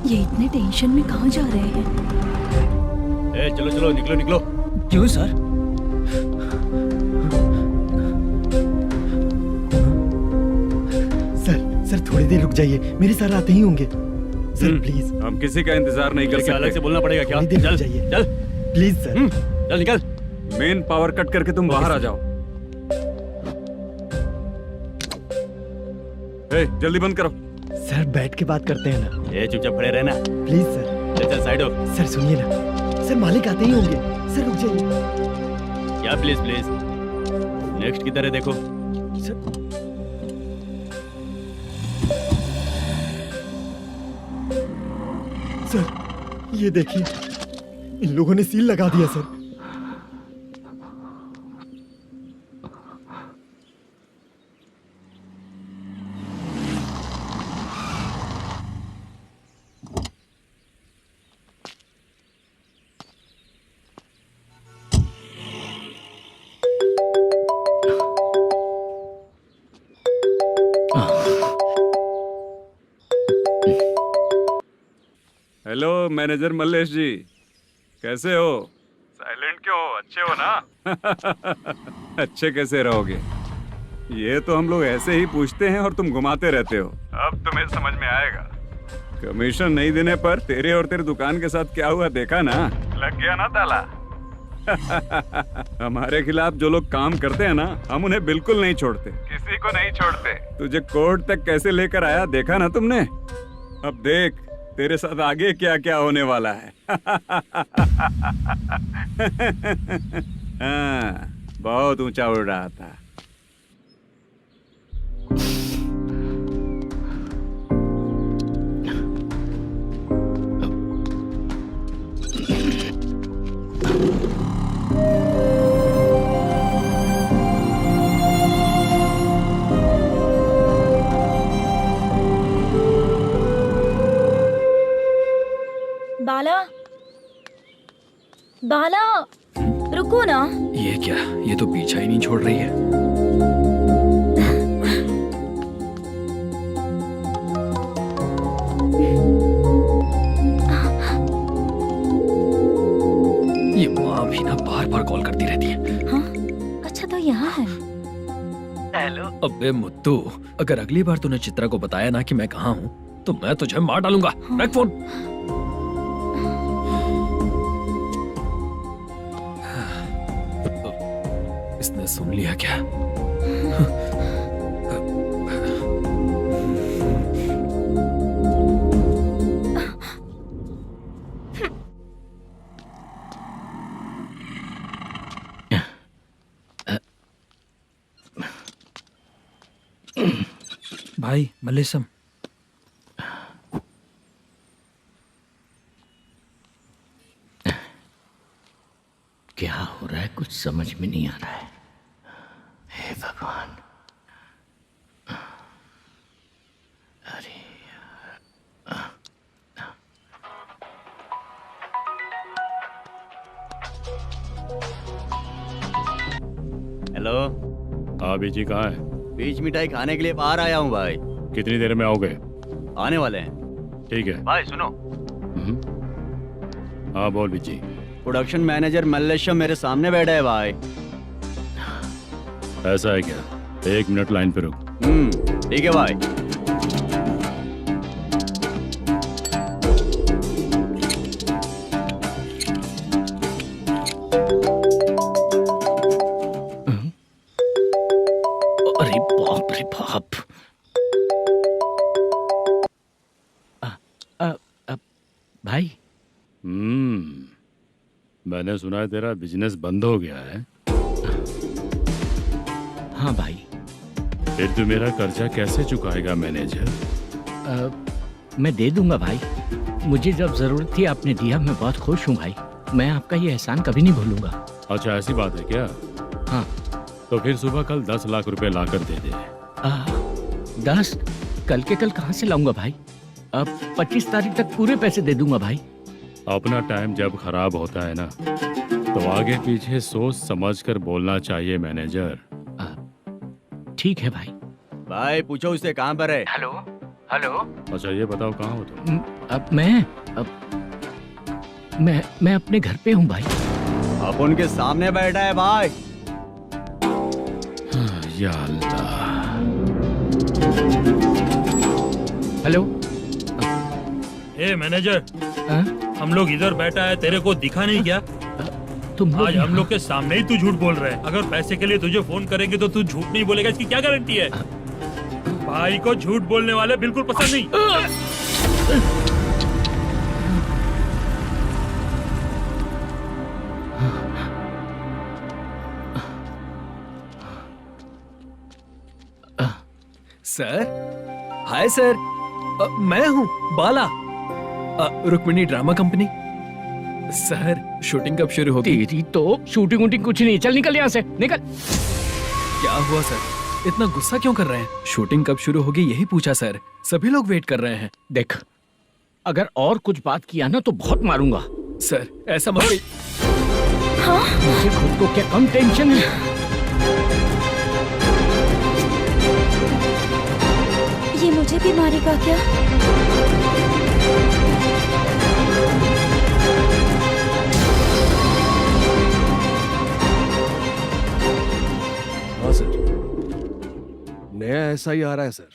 ये इतने टेंशन में कहाँ जा रहे हैं? चलो चलो निकलो निकलो। क्यों सर? सर थोड़ी देर रुक जाइए, मेरे सर आते ही होंगे। Sir please. हम किसी का इंतजार नहीं कर सकते। अलग से बोलना पड़ेगा क्या? थोड़ी देर रुक चल जाइए चल प्लीज सर। चल निकल। मेन पावर कट करके तुम बाहर आ जाओ। जल्दी बंद करो। सर बैठ के बात करते हैं ना। ये चुपचाप खड़े रहना प्लीज सर। चल साइड हो। सर सुनिए ना, सर मालिक आते ही होंगे। सर रुक जाइए। क्या प्लीज प्लीज? नेक्स्ट की तरह देखो। सर ये देखिए, इन लोगों ने सील लगा दिया सर। मैनेजर मल्लेश जी, कैसे हो? साइलेंट क्यों हो? अच्छे हो ना? अच्छे कैसे रहोगे? ये तो हम लोग ऐसे ही पूछते हैं और तुम घुमाते रहते हो। अब तुम्हें समझ में आएगा। कमीशन नहीं देने पर तेरे और तेरे दुकान के साथ क्या हुआ देखा ना? लग गया ना ताला। हमारे खिलाफ जो लोग काम करते हैं ना, हम उन्हें बिल्कुल नहीं छोड़ते, किसी को नहीं छोड़ते। तुझे कोर्ट तक कैसे लेकर आया देखा ना तुमने? अब देख तेरे साथ आगे क्या क्या होने वाला है। हाँ, बहुत ऊंचा उड़ रहा था। बाला, बाला, रुको ना। ये क्या? ये तो पीछा ही नहीं छोड़ रही है। ये माँ भी ना बार बार कॉल करती रहती है। हाँ? अच्छा तो यहाँ है। हेलो। अबे मुत्तू, अगर अगली बार तूने चित्रा को बताया ना कि मैं कहाँ हूँ तो मैं तुझे मार डालूंगा। रख फोन। इसने सुन लिया क्या? भाई मल्लेशम, क्या हो रहा है? कुछ समझ में नहीं आ रहा है। हे भगवान। अरे हेलो। हाँ बीजी कहाँ है? बीच मिठाई खाने के लिए बाहर आया हूँ भाई। कितनी देर में आओगे? आने वाले हैं। ठीक है भाई सुनो। हाँ बोल बीजी। प्रोडक्शन मैनेजर मल्लेशम मेरे सामने बैठा है भाई। ऐसा है क्या? 1 मिनट लाइन पे रुक। ठीक है भाई। अरे बाप रे बाप। भाई। मैंने सुना है तेरा बिजनेस बंद हो गया है। हाँ भाई। फिर तू मेरा कर्जा कैसे चुकाएगा मैनेजर? मैं दे दूंगा भाई। मुझे जब जरूरत थी आपने दिया। मैं बहुत खुश हूँ भाई। मैं आपका ये एहसान कभी नहीं भूलूंगा। अच्छा ऐसी बात है क्या? हाँ। तो फिर सुबह कल 10 लाख रुपए लाकर दे दे। 10? कल के कल कहाँ से लाऊंगा भाई? अब 25 तारीख तक पूरे पैसे दे दूंगा भाई। अपना टाइम जब खराब होता है ना तो आगे पीछे सोच समझ कर बोलना चाहिए मैनेजर। ठीक है भाई। भाई पूछो उससे कहाँ पर है। Hello hello. अच्छा ये बताओ कहाँ हो तुम? अब मैं अपने घर पे हूँ भाई। अब उनके सामने बैठा है भाई। या अल्लाह। हेलो। ए मैनेजर, हम लोग इधर बैठा है, तेरे को दिखा नहीं क्या? तुम आज हम लोग के सामने ही तू झूठ बोल रहा है। अगर पैसे के लिए तुझे फोन करेंगे तो तू झूठ नहीं बोलेगा, इसकी क्या गारंटी है? भाई को झूठ बोलने वाले बिल्कुल पसंद नहीं। सर, हाय सर, मैं हूँ Bala, Rukmini drama company. Sir shooting कब शुरू होगी? तेरी तो शूटिंग वूटिंग कुछ नहीं। चल निकल यहाँ से, निकल। क्या हुआ सर? इतना गुस्सा क्यों कर रहे हैं? शूटिंग कब शुरू होगी यही पूछा सर। सभी लोग वेट कर रहे हैं। देख, अगर और कुछ बात किया ना तो बहुत मारूंगा। सर ऐसा मत। मुझे खुद को क्या कम टेंशन है? ये मुझे भी मारेगा क्या? नया SI आ रहा है सर,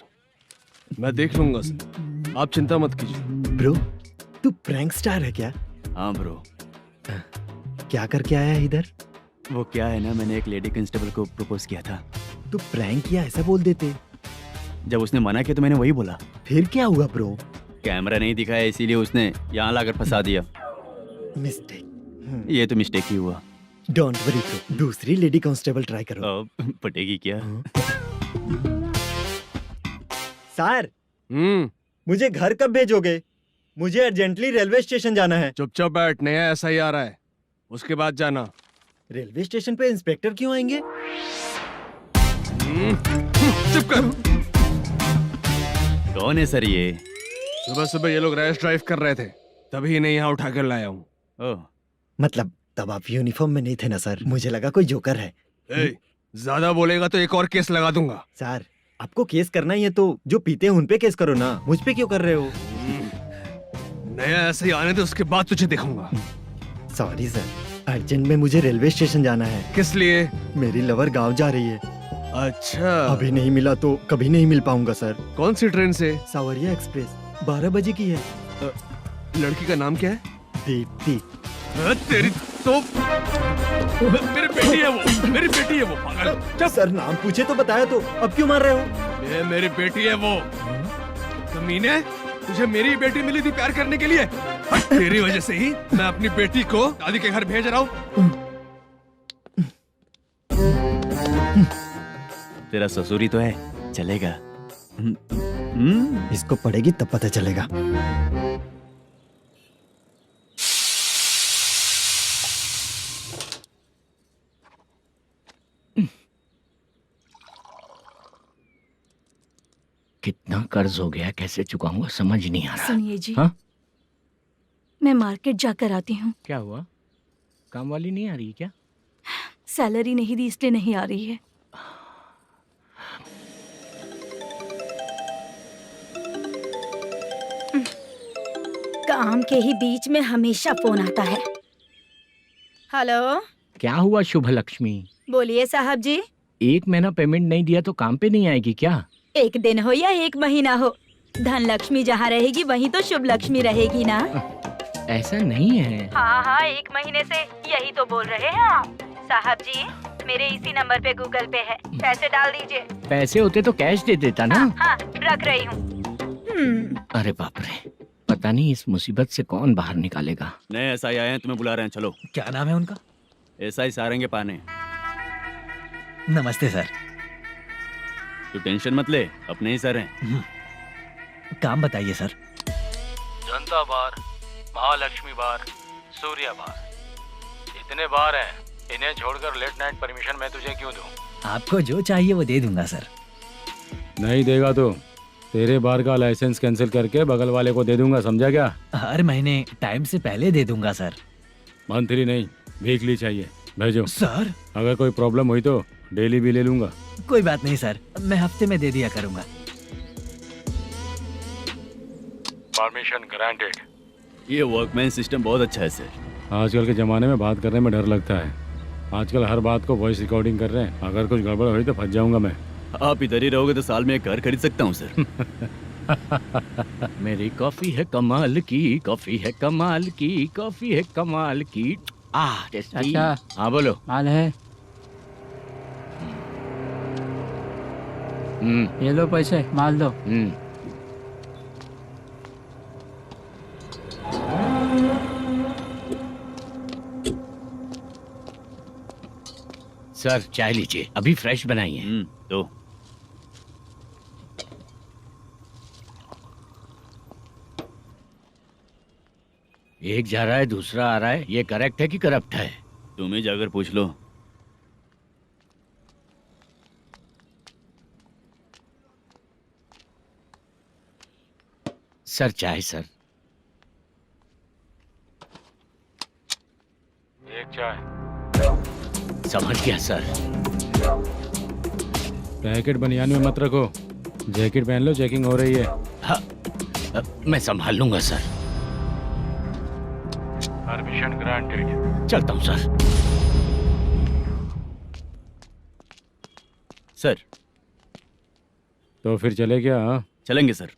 मैं देख लूंगा सर, आप चिंता मत कीजिए। ब्रो, तू प्रैंक स्टार है क्या? हाँ ब्रो। क्या करके आया है इधर? वो क्या है ना, मैंने एक लेडी कांस्टेबल को प्रपोज किया था। तू प्रैंक किया ऐसा बोल देते। जब उसने मना किया तो मैंने वही बोला। फिर क्या हुआ ब्रो? कैमरा नहीं दिखाया इसीलिए उसने यहाँ लाकर फंसा दिया। मिस्टेक। ये तो मिस्टेक ही हुआ। डोंट वरी ब्रो, दूसरी लेडी कांस्टेबल ट्राई करो। पटेगी क्या? सर, मुझे घर कब भेजोगे? मुझे अर्जेंटली रेलवे स्टेशन जाना है। चुपचाप बैठ, नया SI आ रहा है, उसके बाद जाना। रेलवे स्टेशन पे इंस्पेक्टर क्यों आएंगे? चुप कर। कौन है सर ये? सुबह सुबह ये लोग रैश ड्राइव कर रहे थे, तभी इन्हें यहाँ उठा कर लाया हूँ। मतलब तब आप यूनिफॉर्म में नहीं थे ना सर, मुझे लगा कोई जोकर है। ज्यादा बोलेगा तो एक और केस लगा दूंगा। सर, आपको केस करना ही है तो जो पीते हैं उन पे केस करो ना, मुझ पे क्यों कर रहे हो? नया SI आने दो, उसके बाद तुझे देखूंगा। सॉरी सर, अर्जेंट में मुझे रेलवे स्टेशन जाना है। किस लिए? मेरी लवर गांव जा रही है। अच्छा, अभी नहीं मिला तो कभी नहीं मिल पाऊंगा सर। कौन सी ट्रेन से? सावरिया एक्सप्रेस, 12 बजे की है। लड़की का नाम क्या है? दीप्ति। तेरी तो मेरी बेटी है वो, मेरी बेटी है वो, पागल। सर, नाम पूछे तो बताया तो अब क्यों मार रहे हो? ये मेरी बेटी है वो। कमीने, तुझे मेरी बेटी मिली थी प्यार करने के लिए। तेरी वजह से ही मैं अपनी बेटी को दादी के घर भेज रहा हूँ। तेरा ससुरी तो है, चलेगा। इसको पढ़ेगी तब पता चलेगा। कितना कर्ज हो गया, कैसे चुकाऊंगा समझ नहीं आ रहा। सुनिए जी, हाँ? मैं मार्केट जाकर आती हूँ। क्या हुआ? काम वाली नहीं आ रही क्या? सैलरी नहीं दी इसलिए नहीं आ रही है। काम के ही बीच में हमेशा फोन आता है। हेलो, क्या हुआ शुभ लक्ष्मी? बोलिए साहब जी। 1 महीना पेमेंट नहीं दिया तो काम पे नहीं आएगी क्या? 1 दिन हो या 1 महीना हो, धन लक्ष्मी जहाँ रहेगी वहीं तो शुभ लक्ष्मी रहेगी ना। ऐसा नहीं है। हाँ हाँ, 1 महीने से यही तो बोल रहे हैं आप। साहब जी, मेरे इसी नंबर पे गूगल पे है, पैसे डाल दीजिए। पैसे होते तो कैश दे देता ना। हाँ, रख रही हूँ। अरे बाप रे, पता नहीं इस मुसीबत से कौन बाहर निकालेगा। नए SI आए हैं, तुम्हें बुला रहे हैं, चलो। क्या नाम है उनका? SI सारंगे पाने। नमस्ते सर। तू टेंशन मत ले, अपने ही सर हैं। काम बताइए सर। जनता बार, महालक्ष्मी बार, सूर्या बार, इतने बार हैं, इन्हें छोड़कर लेट नाइट परमिशन मैं तुझे क्यों दूं? आपको जो चाहिए वो दे दूंगा सर। नहीं देगा तो तेरे बार का लाइसेंस कैंसिल करके बगल वाले को दे दूंगा, समझा क्या? हर महीने टाइम से पहले दे दूंगा सर। मंथली नहीं, वीकली चाहिए, भेजो। सर, अगर कोई प्रॉब्लम हुई तो डेली भी ले लूंगा। कोई बात नहीं सर, मैं हफ्ते में दे दिया करूंगा। Permission granted. ये वर्कमैन सिस्टम बहुत अच्छा है सर। आजकल के ज़माने में बात करने में डर लगता है। आजकल हर बात को वॉइस रिकॉर्डिंग कर रहे हैं, अगर कुछ गड़बड़ हुई तो फंस जाऊंगा मैं। आप इधर ही रहोगे तो साल में एक घर खरीद सकता हूँ सर। मेरी कॉफी है कमाल की, कॉफी है कमाल की, कॉफी है कमाल की। टेस्टी। हाँ बोलो। माल है। ये लो पैसे, माल दो। सर चाय लीजिए, अभी फ्रेश बनाई है। तो एक जा रहा है दूसरा आ रहा है, ये करेक्ट है कि करप्ट है? तुम ही जाकर पूछ लो। सर चाय सर। एक चाय। समझ गया सर। पैकेट बनियान में मत रखो, जैकेट पहन लो, चेकिंग हो रही है। हाँ, मैं संभाल लूंगा सर। Permission granted. चलता हूँ सर। सर, तो फिर चले क्या? हाँ? चलेंगे सर।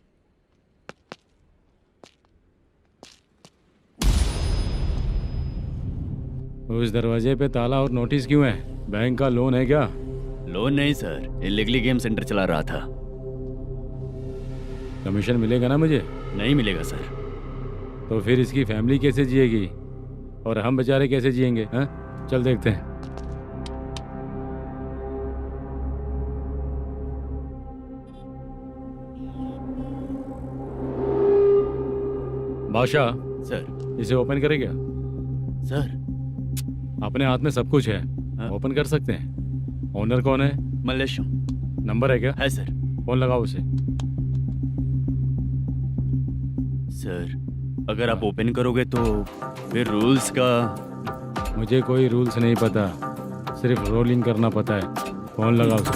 उस दरवाजे पे ताला और नोटिस क्यों है? बैंक का लोन है क्या? लोन नहीं सर, इलीगली गेम सेंटर चला रहा था। कमीशन मिलेगा ना मुझे? नहीं मिलेगा सर। तो फिर इसकी फैमिली कैसे जिएगी और हम बेचारे कैसे जिएंगे? हाँ, चल देखते हैं। बादशाह सर। इसे ओपन करे क्या? सर अपने हाथ में सब कुछ है, ओपन कर सकते हैं। ओनर कौन है? मल्लेशम। नंबर है क्या? है सर। फोन लगाओ उसे। सर अगर आप ओपन करोगे तो फिर रूल्स का। मुझे कोई रूल्स नहीं पता, सिर्फ रोलिंग करना पता है। फोन लगाओ उसे।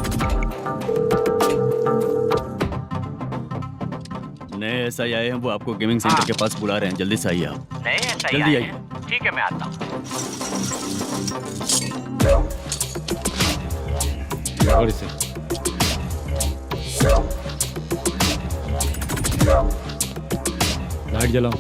नए एसआई आए हैं, वो आपको गेमिंग सेंटर के पास बुला रहे हैं। जल्दी से आइए आप। नए एसआई जल्दी आए आइए। हैं। ठीक है, मैं आता हूँ। और इसे लाइट जलाओ।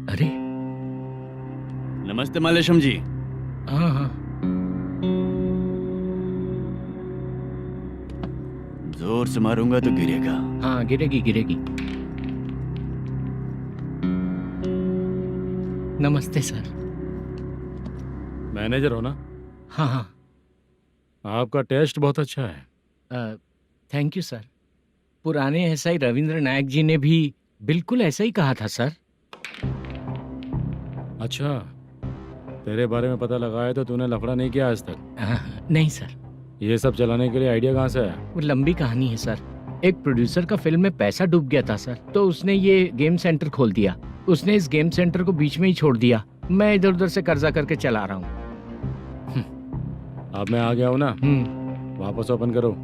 अरे नमस्ते मल्लेशम जी। हाँ हाँ, जोर से मारूंगा तो गिरेगा। हाँ गिरेगी गिरेगी। नमस्ते सर। मैनेजर हो ना? हाँ हाँ। आपका टेस्ट बहुत अच्छा है। Thank you sir. पुराने एसआई रविंद्र नायक जी ने भी बिल्कुल ऐसा ही कहा था सर। अच्छा, तेरे बारे में पता लगा है तो तूने लफड़ा नहीं किया आज तक? नहीं सर। ये सब चलाने के लिए आइडिया कहाँ से है? वो लंबी कहानी है सर। एक प्रोड्यूसर का फिल्म में पैसा डूब गया था सर, तो उसने ये गेम सेंटर खोल दिया। उसने इस गेम सेंटर को बीच में ही छोड़ दिया। मैं इधर उधर से कर्जा करके चला रहा हूँ। अब मैं आ गया हूँ ना, वापस ओपन करो।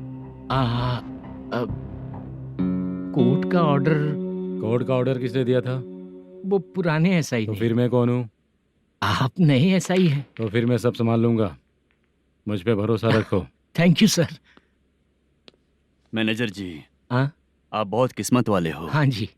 कोर्ट का ऑर्डर। कोर्ट का ऑर्डर किसने दिया था? वो पुराने एसआई। तो फिर मैं कौन हूँ? आप नए एसआई हैं। तो फिर मैं सब संभाल लूंगा, मुझ पे भरोसा रखो। Thank you sir. मैनेजर जी, हाँ आप बहुत किस्मत वाले हो। हाँ जी।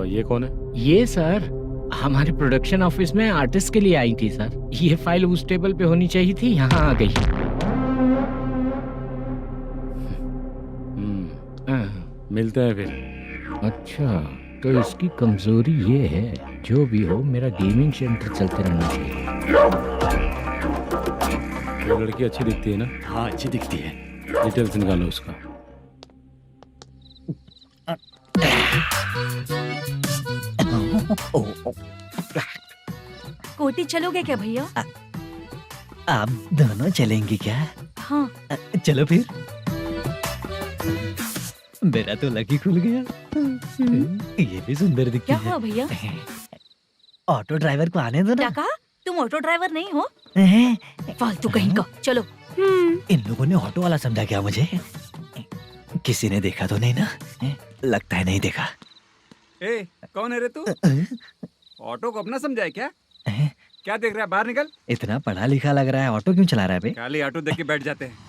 ये कौन है? ये सर हमारे प्रोडक्शन ऑफिस में आर्टिस्ट के लिए आई थी सर। ये फाइल उस टेबल पे होनी चाहिए थी, यहाँ आ गई। मिलते हैं फिर। अच्छा, तो इसकी कमजोरी ये है, जो भी हो मेरा गेमिंग सेंटर चलते रहना चाहिए। वो लड़की अच्छी दिखती है ना? हाँ अच्छी दिखती है। डिटेल्स निकालो उसका। कोटी चलोगे क्या भैया? आप दोनों चलेंगे क्या? हाँ। चलो फिर। मेरा तो लकी खुल गया। ये भी सुंदर दिखती क्या है। हुआ भैया? ऑटो ड्राइवर को आने दो ना। क्या कहा? तुम ऑटो ड्राइवर नहीं हो? फालतू कहीं का। चलो। इन लोगों ने ऑटो वाला समझा क्या मुझे? किसी ने देखा तो नहीं ना? लगता है नहीं देखा। ए, कौन है रे तू? ऑटो को अपना समझा है क्या? क्या देख रहा है? बाहर निकल। इतना पढ़ा लिखा लग रहा है, ऑटो क्यों चला रहा है बे? खाली ऑटो देख के बैठ जाते हैं।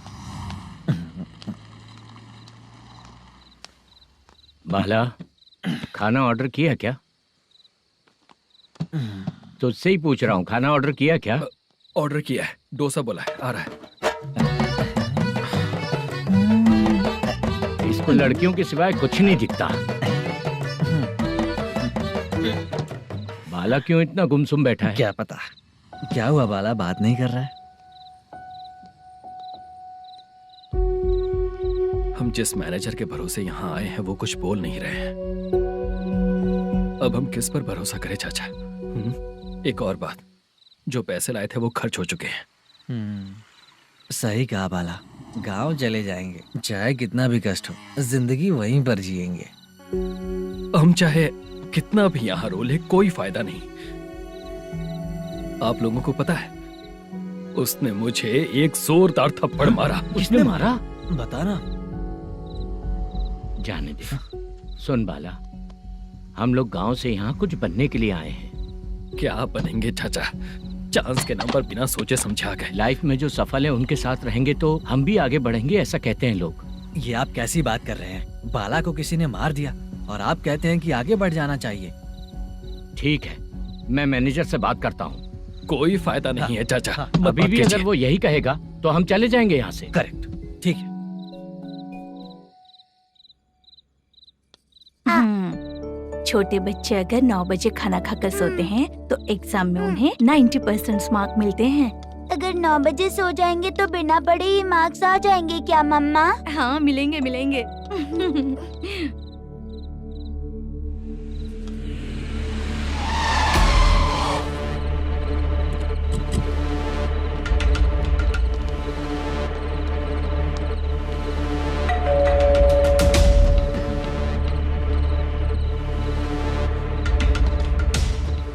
बाला, खाना ऑर्डर किया क्या? तुझसे ही पूछ रहा हूँ, खाना ऑर्डर किया क्या? ऑर्डर किया है, डोसा बोला है, आ रहा है। इसको इसको लड़कियों के सिवाय कुछ नहीं दिखता। बाला क्यों इतना गुमसुम बैठा है? क्या पता क्या हुआ, बाला बात नहीं कर रहा है। हम जिस मैनेजर के भरोसे यहाँ आए हैं वो कुछ बोल नहीं रहे हैं। अब हम किस पर भरोसा करें चाचा? एक और बात, जो पैसे लाए थे वो खर्च हो चुके हैं। सही कहा बाला, गांव चले जाएंगे, चाहे कितना भी कष्ट हो, जिंदगी वहीं पर जिएंगे। हम चाहे कितना भी यहाँ रो ले, कोई फायदा नहीं। आप लोगों को पता है, उसने मुझे एक जोरदार थप्पड़ मारा। उसने मारा? बता ना। जाने दे। सुन बाला, हम लोग गांव से यहाँ कुछ बनने के लिए आए हैं। क्या बनेंगे चाचा? चांस के नाम पर बिना सोचे समझे आ गए। लाइफ में जो सफल है उनके साथ रहेंगे तो हम भी आगे बढ़ेंगे, ऐसा कहते हैं लोग। ये आप कैसी बात कर रहे हैं? बाला को किसी ने मार दिया और आप कहते हैं कि आगे बढ़ जाना चाहिए। ठीक है, मैं मैनेजर से बात करता हूँ। कोई फायदा नहीं है चाचा। अभी भी अगर वो यही कहेगा तो हम चले जाएंगे यहाँ से। करेक्ट, ठीक है। छोटे बच्चे अगर 9 बजे खाना खाकर सोते हैं तो एग्जाम में उन्हें 90% मार्क मिलते हैं। अगर 9 बजे सो जाएंगे तो बिना पढ़े ही मार्क्स आ जाएंगे क्या मम्मा? हाँ, मिलेंगे मिलेंगे।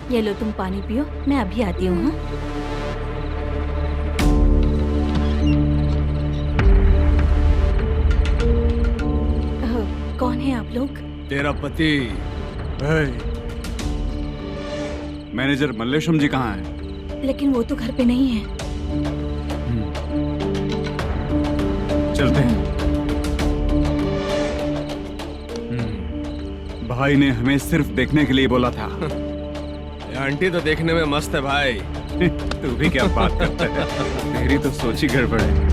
ये लो, तुम पानी पियो, मैं अभी आती हूँ। कौन है आप लोग? तेरा पति। मैनेजर मल्लेशम जी कहाँ हैं? लेकिन वो तो घर पे नहीं है। चलते हैं। भाई ने हमें सिर्फ देखने के लिए बोला था। आंटी तो देखने में मस्त है भाई। तू भी क्या बात करता है? तेरी तो सोच ही गड़बड़ है।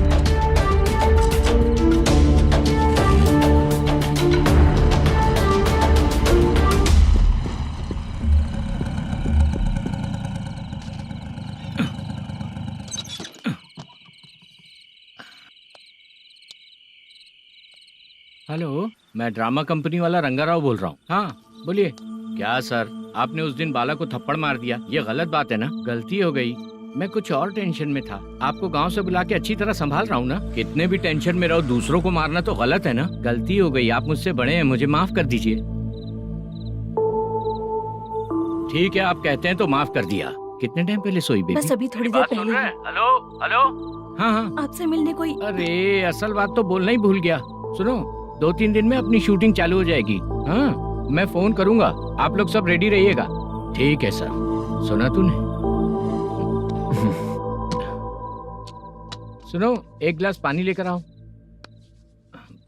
हेलो, मैं ड्रामा कंपनी वाला रंगाराव बोल रहा हूँ। हाँ बोलिए। क्या सर, आपने उस दिन बाला को थप्पड़ मार दिया, ये गलत बात है ना? गलती हो गई, मैं कुछ और टेंशन में था। आपको गांव से बुला के अच्छी तरह संभाल रहा हूँ ना। कितने भी टेंशन में रहो, दूसरों को मारना तो गलत है ना। गलती हो गई, आप मुझसे बड़े हैं, मुझे माफ कर दीजिए। ठीक है, आप कहते हैं तो माफ कर दिया। कितने टाइम पहले सोई बेबी? बस अभी थोड़ी देर पहले। Hello hello. हाँ हाँ, आपसे मिलने कोई। अरे असल बात तो बोलना ही भूल गया। सुनो, 2-3 दिन में अपनी शूटिंग चालू हो जाएगी। हाँ, मैं फोन करूंगा, आप लोग सब रेडी रहिएगा। ठीक है सर। सुना तूने? सुनो, एक गिलास पानी लेकर आओ।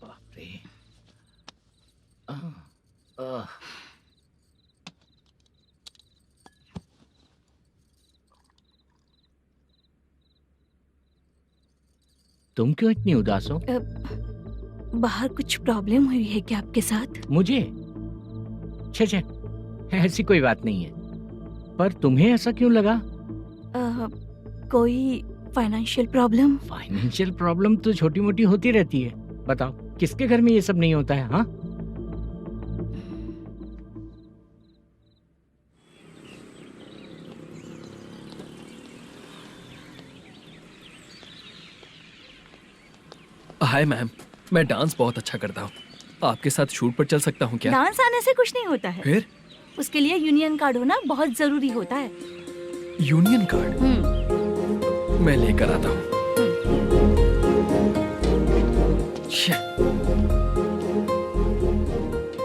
बाप रे। तुम क्यों इतनी उदास हो? बाहर कुछ प्रॉब्लम हुई है क्या आपके साथ? मुझे? छे, ऐसी कोई बात नहीं है। पर तुम्हें ऐसा क्यों लगा? कोई फाइनेंशियल प्रॉब्लम? फाइनेंशियल प्रॉब्लम तो छोटी मोटी होती रहती है। बताओ, किसके घर में ये सब नहीं होता है? हाँ, हाय मैम, मैं डांस बहुत अच्छा करता हूँ। आपके साथ शूट पर चल सकता हूँ क्या? डांस आने से कुछ नहीं होता है। फिर? उसके लिए यूनियन कार्ड होना बहुत जरूरी होता है। Union card? मैं लेकर आता हूँ।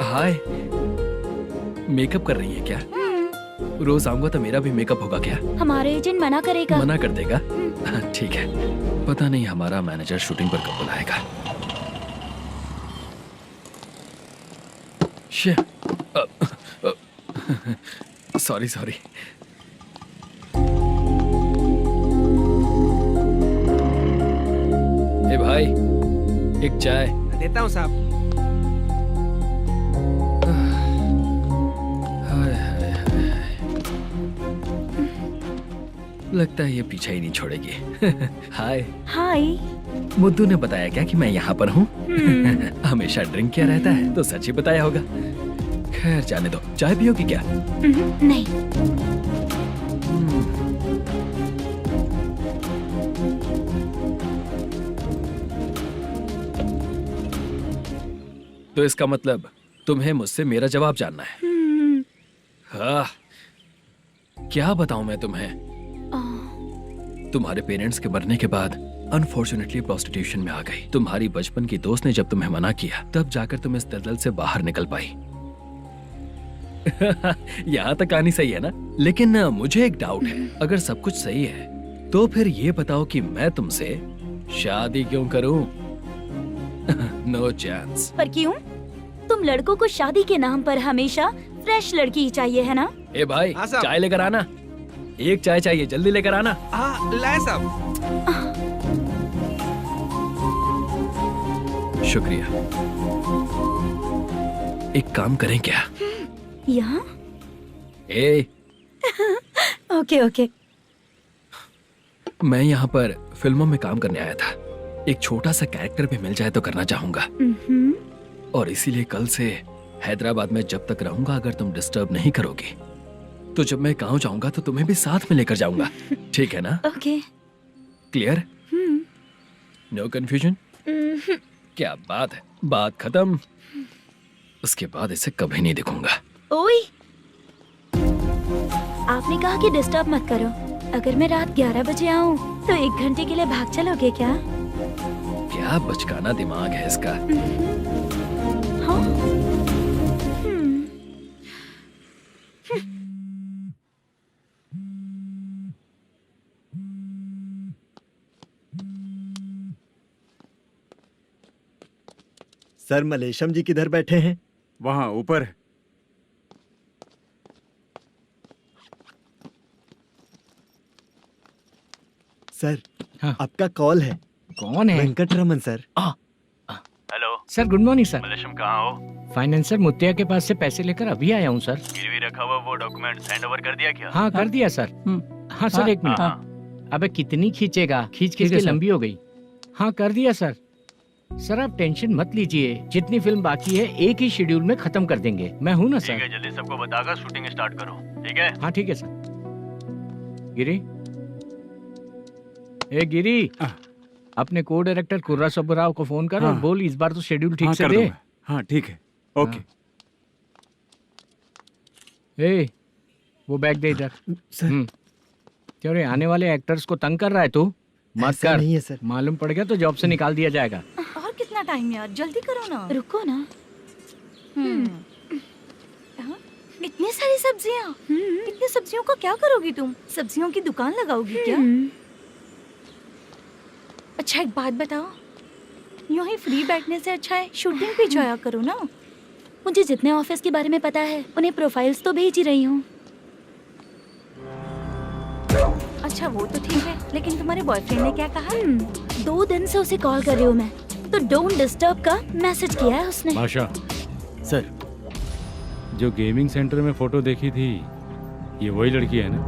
हाय, मेकअप कर रही है क्या? रोज आऊंगा तो मेरा भी मेकअप होगा क्या? हमारे एजेंट मना करेगा। मना कर देगा? ठीक है, पता नहीं हमारा मैनेजर शूटिंग पर कब बुलाएगा। सॉरी। ए भाई, एक चाय। देता हूँ साहब। लगता है ये पीछा ही नहीं छोड़ेगी। हाय। हाय। मुद्दू ने बताया क्या कि मैं यहाँ पर हूँ? हमेशा ड्रिंक किया रहता है तो सच ही बताया होगा। खैर जाने दो, चाय पियोगी क्या? नहीं। तो इसका मतलब तुम्हें मुझसे मेरा जवाब जानना है? हाँ, क्या बताऊं मैं तुम्हें? तुम्हारे पेरेंट्स के मरने के बाद अनफॉर्चुनेटली प्रोस्टिट्यूशन में आ गई। तुम्हारी बचपन की दोस्त ने जब तुम्हें मना किया तब जाकर तुम इस दलदल से बाहर निकल पाई। यहाँ तक कहानी सही है ना? लेकिन मुझे एक डाउट है, अगर सब कुछ सही है तो फिर ये बताओ कि मैं तुमसे शादी क्यों करूं? No chance. पर क्यों? तुम लड़कों को शादी के नाम पर हमेशा फ्रेश लड़की ही चाहिए है ना? ए भाई, चाय लेकर आना। एक चाय चाहिए, जल्दी लेकर आना। लाए साहब। शुक्रिया। एक काम करें क्या? यहाँ? ए, ओके ओके। मैं यहाँ पर फिल्मों में काम करने आया था। एक छोटा सा कैरेक्टर भी मिल जाए तो करना चाहूंगा। और इसीलिए कल से हैदराबाद में जब तक रहूंगा, अगर तुम डिस्टर्ब नहीं करोगी तो जब मैं गांव जाऊंगा तो तुम्हें भी साथ में लेकर जाऊंगा। ठीक है ना? ओके। क्लियर? No confusion? क्या बात है, बात खत्म। उसके बाद इसे कभी नहीं दिखूंगा। ओए, आपने कहा कि डिस्टर्ब मत करो। अगर मैं रात 11 बजे आऊं तो 1 घंटे के लिए भाग चलोगे क्या? क्या बचकाना दिमाग है इसका। हाँ? सर, मलेशम जी किधर बैठे हैं? वहाँ ऊपर है। सर, आपका कॉल है। कौन है? Venkataraman sir. Hello sir, good morning sir. Malesham कहाँ हो? फाइनेंसर मुत्तिया के पास से पैसे लेकर अभी आया हूँ सर। गिरवी रखा हुआ वो डॉक्यूमेंट हैंड ओवर कर दिया क्या? हाँ, कर दिया सर। हाँ सर, 1 मिनट। अबे कितनी खींचेगा, खींच खींच के लंबी हो गई। हाँ, कर दिया सर। सर आप टेंशन मत लीजिए, जितनी फिल्म बाकी है एक ही शेड्यूल में खत्म कर देंगे। मैं हूँ ना सर। ठीक है, जल्दी सबको बताकर शूटिंग स्टार्ट करो। ठीक है? हाँ ठीक है सर। गिरी, ए गिरी, अपने को डायरेक्टर कुर्रा सुब्बराव को फोन कर और बोल इस बार तो शेड्यूल ठीक से दे। हाँ ठीक है, ओके। ए, वो बैग दे इधर। सर, क्यों रे, आने वाले एक्टर्स को तंग कर रहा है तू? मत ऐसा कर। नहीं है सर। मालूम पड़ गया तो जॉब से निकाल दिया जाएगा। और कितना टाइम यार, जल्दी करो ना। रुको ना। इतनी सारी सब्जियाँ, इतनी सब्जियों का क्या करोगी तुम? सब्जियों की दुकान लगाओगी क्या? अच्छा एक बात बताओ, यूं ही फ्री बैठने से अच्छा है शूटिंग भी जाया करो ना। मुझे जितने ऑफिस के बारे में पता है उन्हें प्रोफाइल्स तो भेज ही रही हूँ। अच्छा वो तो ठीक है, लेकिन तुम्हारे बॉयफ्रेंड ने क्या कहा? 2 दिन से उसे कॉल कर रही हूँ मैं, तो डोंट डिस्टर्ब का मैसेज किया है उसने। भाषा सर, जो गेमिंग सेंटर में फोटो देखी थी, ये वही लड़की है ना?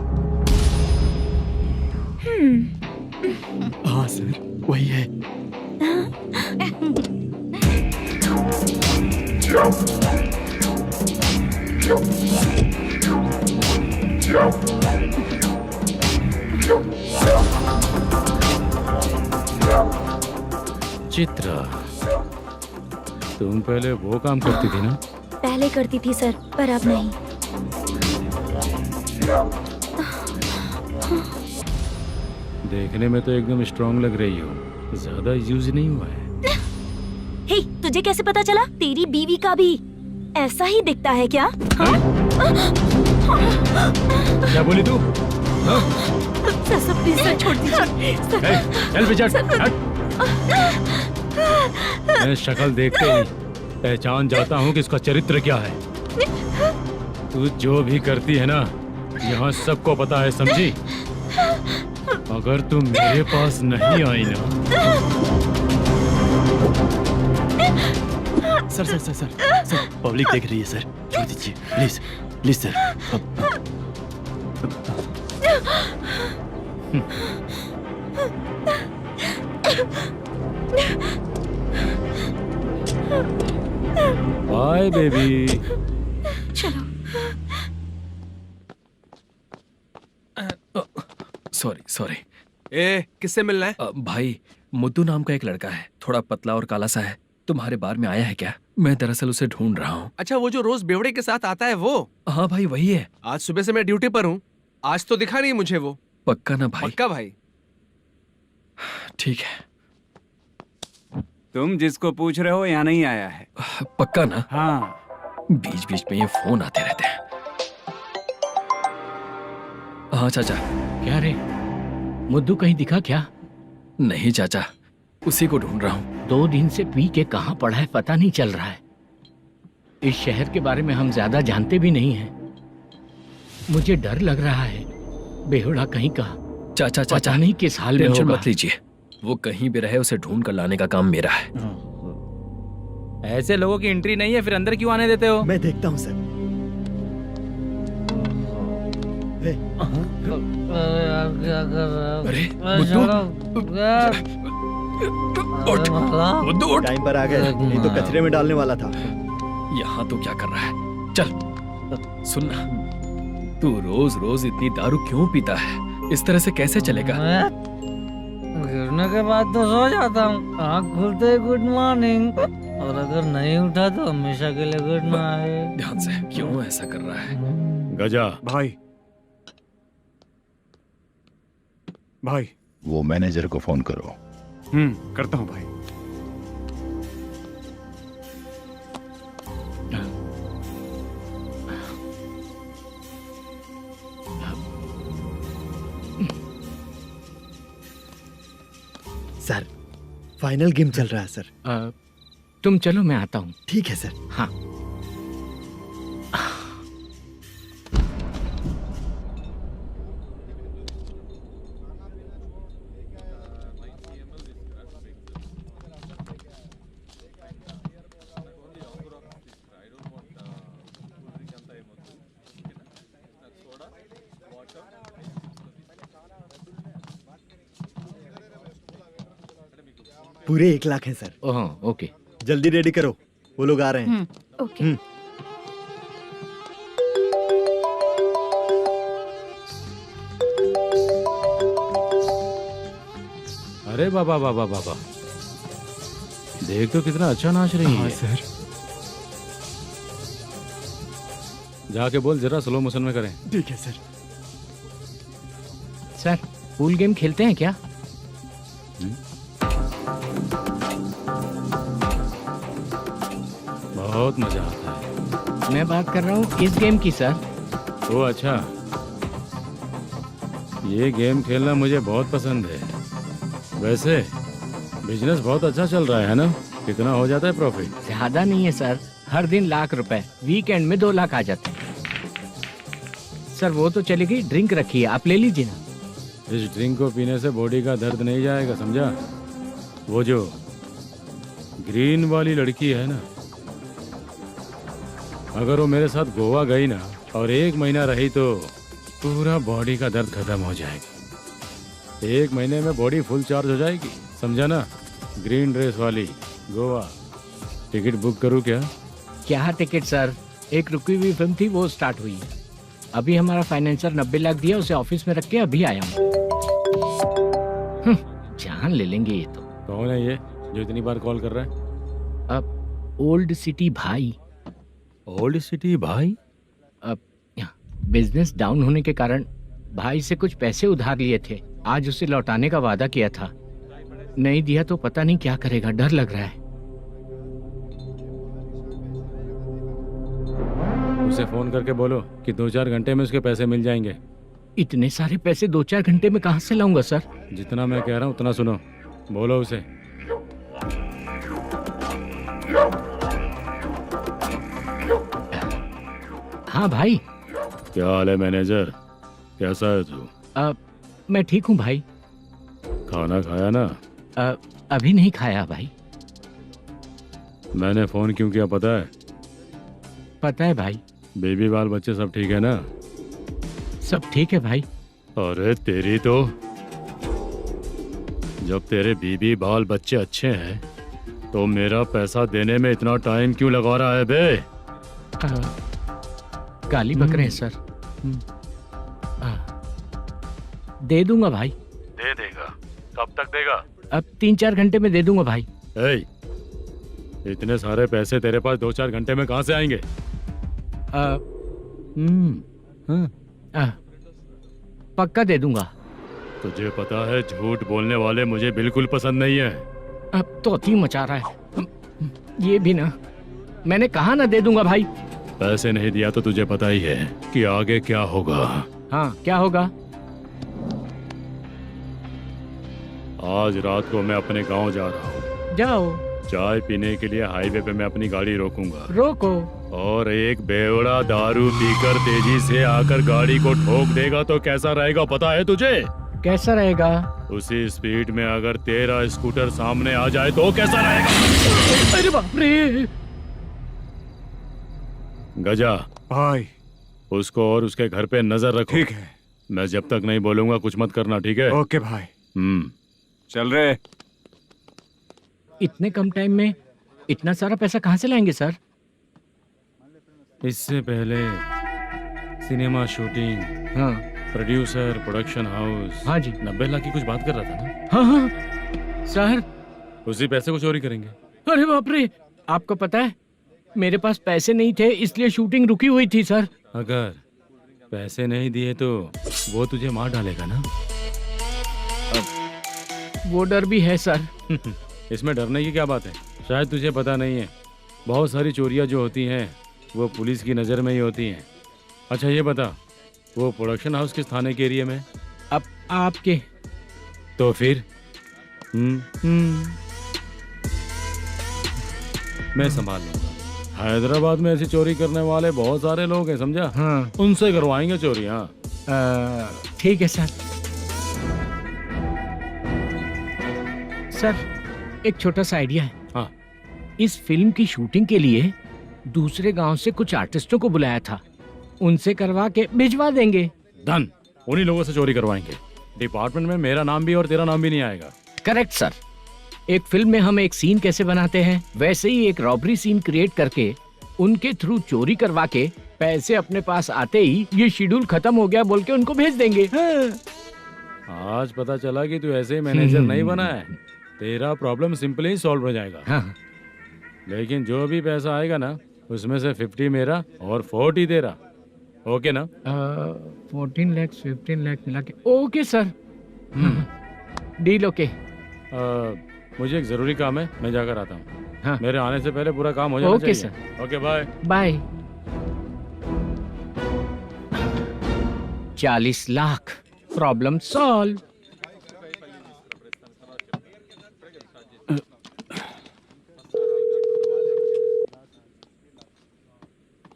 हाँ सर, वही है। चित्रा, तुम पहले वो काम करती थी ना? पहले करती थी सर, पर अब नहीं। देखने में तो एकदम स्ट्रांग लग रही हो, ज्यादा यूज नहीं हुआ है। हे, तुझे कैसे पता चला? तेरी बीवी का भी ऐसा ही दिखता है क्या? क्या बोली तू? सर प्लीज सर, छोड़ दीजिए। चल विजय, हट। मैं शक्ल देखते ही पहचान जाता हूँ कि इसका चरित्र क्या है। तू जो भी करती है ना, यहाँ सबको पता है, समझी? अगर तू मेरे पास नहीं आई ना। Sir sir sir sir sir, public देख रही है सर, छोड़ दीजिए please please sir. Bye baby. चलो। Sorry sorry. ए, किससे मिलना है? भाई, मुद्दू नाम का एक लड़का है, थोड़ा पतला और काला सा है। तुम्हारे बार में आया है क्या? मैं दरअसल उसे ढूंढ रहा हूँ। अच्छा, वो जो रोज बेवड़े के साथ आता है वो? हाँ भाई, वही है। आज सुबह से मैं ड्यूटी पर हूँ, आज तो दिखा नहीं मुझे वो। पक्का ना भाई? पक्का भाई। ठीक है। तुम जिसको पूछ रहे हो यहाँ नहीं आया है? पक्का ना? हाँ। बीच बीच में ये फोन आते रहते हैं। हाँ चाचा। क्या रे, मुद्दू कहीं दिखा क्या? नहीं चाचा, उसी को ढूंढ रहा हूँ। 2 दिन से पी के कहाँ पड़ा है पता नहीं चल रहा है। इस शहर के बारे में हम ज्यादा जानते भी नहीं हैं। मुझे डर लग रहा है, बेहुड़ा कहीं का। चाचा पता नहीं किस हाल में टेंशन होगा। मत लीजिए, वो कहीं भी रहे उसे ढूंढ कर लाने का काम मेरा है। ऐसे लोगों की एंट्री नहीं है, फिर अंदर क्यों आने देते हो? मैं देखता हूँ सर। क्या कर रहा हो? अरे मुद्दू, टाइम पर आ गए, नहीं तो कचरे में डालने वाला था। यहाँ तो क्या कर रहा है? चल सुनना, तू रोज रोज इतनी दारू क्यों पीता है? इस तरह से कैसे चलेगा? गिरने के बाद तो सो जाता हूँ, आँख खुलते ही गुड मॉर्निंग, और अगर नहीं उठा तो हमेशा के लिए गुड नाइट। ध्यान से, क्यों ऐसा कर रहा है? गजा भाई, भाई वो मैनेजर को फोन करो। करता हूँ भाई। सर, फाइनल गेम चल रहा है सर। तुम चलो, मैं आता हूँ। ठीक है सर। हाँ। पूरे 1 लाख हैं सर। ओह, ओके। जल्दी रेडी करो, वो लोग आ रहे हैं। ओके। अरे बाबा बाबा बाबा, देख तो कितना अच्छा नाच रही है। सर। जाके बोल जरा स्लो मोशन में करें। ठीक है सर। सर, पूल गेम खेलते हैं क्या? बहुत मजा आता है। मैं बात कर रहा हूँ इस गेम की सर। ओ अच्छा, ये गेम खेलना मुझे बहुत पसंद है। वैसे बिजनेस बहुत अच्छा चल रहा है ना? कितना हो जाता है प्रॉफिट? ज्यादा नहीं है सर, हर दिन लाख रुपए, वीकेंड में 2 लाख आ जाते हैं। सर वो तो चलेगी, ड्रिंक रखी है, आप ले लीजिए ना। इस ड्रिंक को पीने से बॉडी का दर्द नहीं जाएगा, समझा? वो जो ग्रीन वाली लड़की है ना, अगर वो मेरे साथ गोवा गई ना और 1 महीना रही तो पूरा बॉडी का दर्द खत्म हो जाएगा। 1 महीने में बॉडी फुल चार्ज हो जाएगी, समझा ना? ग्रीन ड्रेस वाली, गोवा। टिकट बुक करूँ क्या? क्या टिकट सर, एक रुकी हुई फिल्म थी, वो स्टार्ट हुई है। अभी हमारा फाइनेंसर 90 लाख दिया, उसे ऑफिस में रख के अभी आया हूँ। जान ले लेंगे ये तो। कौन है ये जो इतनी बार कॉल कर रहा है? अब ओल्ड सिटी भाई। ओल्ड सिटी भाई? अब बिजनेस डाउन होने के कारण भाई से कुछ पैसे उधार लिए थे, आज उसे लौटाने का वादा किया था। नहीं दिया तो पता नहीं क्या करेगा, डर लग रहा है। उसे फोन करके बोलो कि 2-4 घंटे में उसके पैसे मिल जाएंगे। इतने सारे पैसे 2-4 घंटे में कहाँ से लाऊंगा सर? जितना मैं कह रहा हूँ उतना सुनो, बोलो उसे। हाँ भाई। क्या हाल है मैनेजर, कैसा है तू? मैं ठीक हूँ भाई। खाना खाया ना? अभी नहीं खाया भाई। मैंने फोन क्यों किया पता है? पता है भाई। बेबी बाल बच्चे सब ठीक है ना? सब ठीक है भाई। अरे तेरी तो जब तेरे बीबी बाल बच्चे अच्छे हैं तो मेरा पैसा देने में इतना टाइम क्यों लगा रहा है बे? गाली बक रहे हैं सर। दे दूंगा भाई। दे देगा? कब तक देगा? अब 3-4 घंटे में दे दूंगा भाई। इतने सारे पैसे तेरे पास 2-4 घंटे में कहाँ से आएंगे? पक्का दे दूंगा। तुझे पता है झूठ बोलने वाले मुझे बिल्कुल पसंद नहीं है। अब तो अति मचा रहा है ये भी ना। मैंने कहा ना दे दूंगा भाई। पैसे नहीं दिया तो तुझे पता ही है कि आगे क्या होगा। हाँ क्या होगा? आज रात को मैं अपने गांव जा रहा हूँ। जाओ। चाय पीने के लिए हाईवे पे मैं अपनी गाड़ी रोकूंगा। रोको। और एक बेवड़ा दारू पीकर तेजी से आकर गाड़ी को ठोक देगा तो कैसा रहेगा पता है तुझे? कैसा रहेगा? उसी स्पीड में अगर तेरा स्कूटर सामने आ जाए तो कैसा रहेगा? अरे बाप रे। गजा भाई, उसको और उसके घर पे नजर रखो। ठीक है। मैं जब तक नहीं बोलूंगा कुछ मत करना, ठीक है? ओके भाई। चल रहे। इतने कम टाइम में इतना सारा पैसा कहाँ से लाएंगे सर? इससे पहले सिनेमा शूटिंग, हाँ, प्रोड्यूसर, प्रोडक्शन हाउस, हाँ जी, 90 लाख की कुछ बात कर रहा था ना? हाँ हाँ सर। उसी पैसे को चोरी करेंगे। अरे बाप रे, आपको पता है मेरे पास पैसे नहीं थे इसलिए शूटिंग रुकी हुई थी सर। अगर पैसे नहीं दिए तो वो तुझे मार डालेगा ना? वो डर भी है सर। इसमें डरने की क्या बात है? शायद तुझे पता नहीं है, बहुत सारी चोरियां जो होती हैं वो पुलिस की नज़र में ही होती हैं। अच्छा ये बता, वो प्रोडक्शन हाउस किस थाने के एरिया में? अब आपके। तो फिर मैं संभाल लूंगा। हैदराबाद में ऐसी चोरी करने वाले बहुत सारे लोग हैं, समझा? हाँ। उनसे करवाएंगे चोरी। हाँ ठीक है सर। सर एक छोटा सा आइडिया है। हाँ। इस फिल्म की शूटिंग के लिए दूसरे गांव से कुछ आर्टिस्टों को बुलाया था, उनसे करवा के भिजवा देंगे। डन, उन्हीं लोगों से चोरी करवाएंगे। डिपार्टमेंट में मेरा नाम भी और तेरा नाम भी नहीं आएगा। Correct sir. एक फिल्म में हम एक सीन कैसे बनाते हैं वैसे ही एक रॉबरी सीन क्रिएट करके उनके थ्रू चोरी करवा के पैसे अपने पास आते ही ये शेड्यूल खत्म हो गया बोल के उनको भेज देंगे। आज पता चला कि तू ऐसे ही मैनेजर नहीं बना है। तेरा प्रॉब्लम सिंपली ही सॉल्व हो जाएगा। हाँ। लेकिन जो भी पैसा आएगा ना उसमें से 50 मेरा और 40 तेरा। ओके ना? 14 लाख 15 लाख मिला के। Okay sir. Deal okay. मुझे एक जरूरी काम है, मैं जाकर आता हूँ। हाँ। मेरे आने से पहले पूरा काम हो जाना ओके चाहिए। Sir. Okay bye. Bye. 40 lakh, problem solve.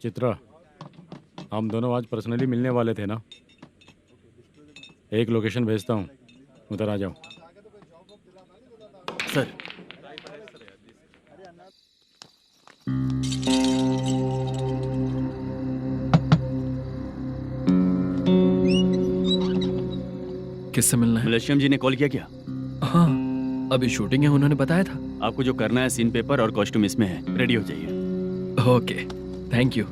Chitra, हम दोनों आज पर्सनली मिलने वाले थे ना? एक लोकेशन भेजता हूँ, उधर आ जाओ। सर। किससे मिलना है? मलेशियम जी ने कॉल किया क्या? हाँ, अभी शूटिंग है, उन्होंने बताया था। आपको जो करना है सीन पेपर और कॉस्ट्यूम इसमें है, रेडी हो जाइए। Okay, thank you.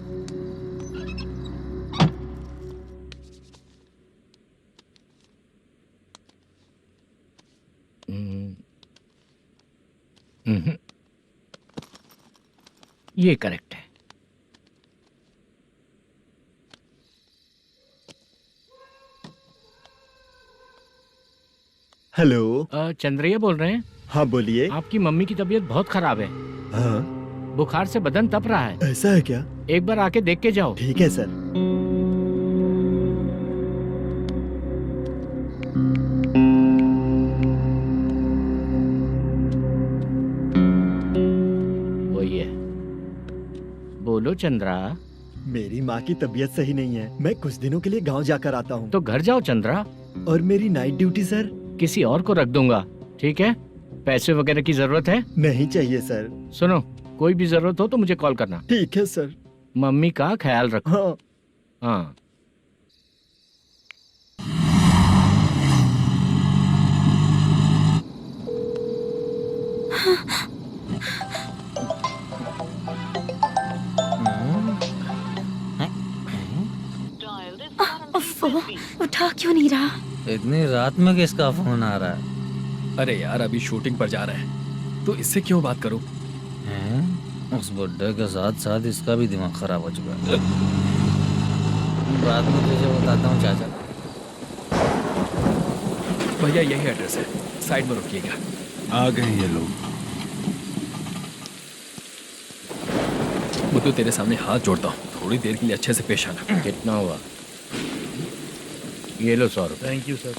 ये करेक्ट है। हेलो। चंद्रैया बोल रहे हैं? हाँ बोलिए। आपकी मम्मी की तबीयत बहुत खराब है। हाँ। बुखार से बदन तप रहा है। ऐसा है क्या? एक बार आके देख के जाओ। ठीक है सर। वही है। बोलो चंद्रा। मेरी माँ की तबीयत सही नहीं है, मैं कुछ दिनों के लिए गांव जाकर आता हूँ। तो घर जाओ चंद्रा। और मेरी नाइट ड्यूटी सर? किसी और को रख दूंगा, ठीक है? पैसे वगैरह की जरूरत है? नहीं चाहिए सर। सुनो, कोई भी जरूरत हो तो मुझे कॉल करना। ठीक है सर। मम्मी का ख्याल रखो। हाँ। हाँ। उठा क्यों नहीं रहा? इतनी रात में किसका फोन आ रहा है? अरे यार अभी शूटिंग पर जा रहे हैं तो इससे क्यों बात करूं? उस बुड्ढे के साथ साथ इसका भी दिमाग खराब हो चुका है। बाद में तुझे बताता हूँ चाचा। भैया यही एड्रेस है, साइड में रुकिएगा। आ गए ये लोग। मुझे तेरे सामने हाथ जोड़ता हूँ, थोड़ी देर के लिए अच्छे से पेश आना। कितना हुआ? ये लो 100 रुपए। Thank you sir.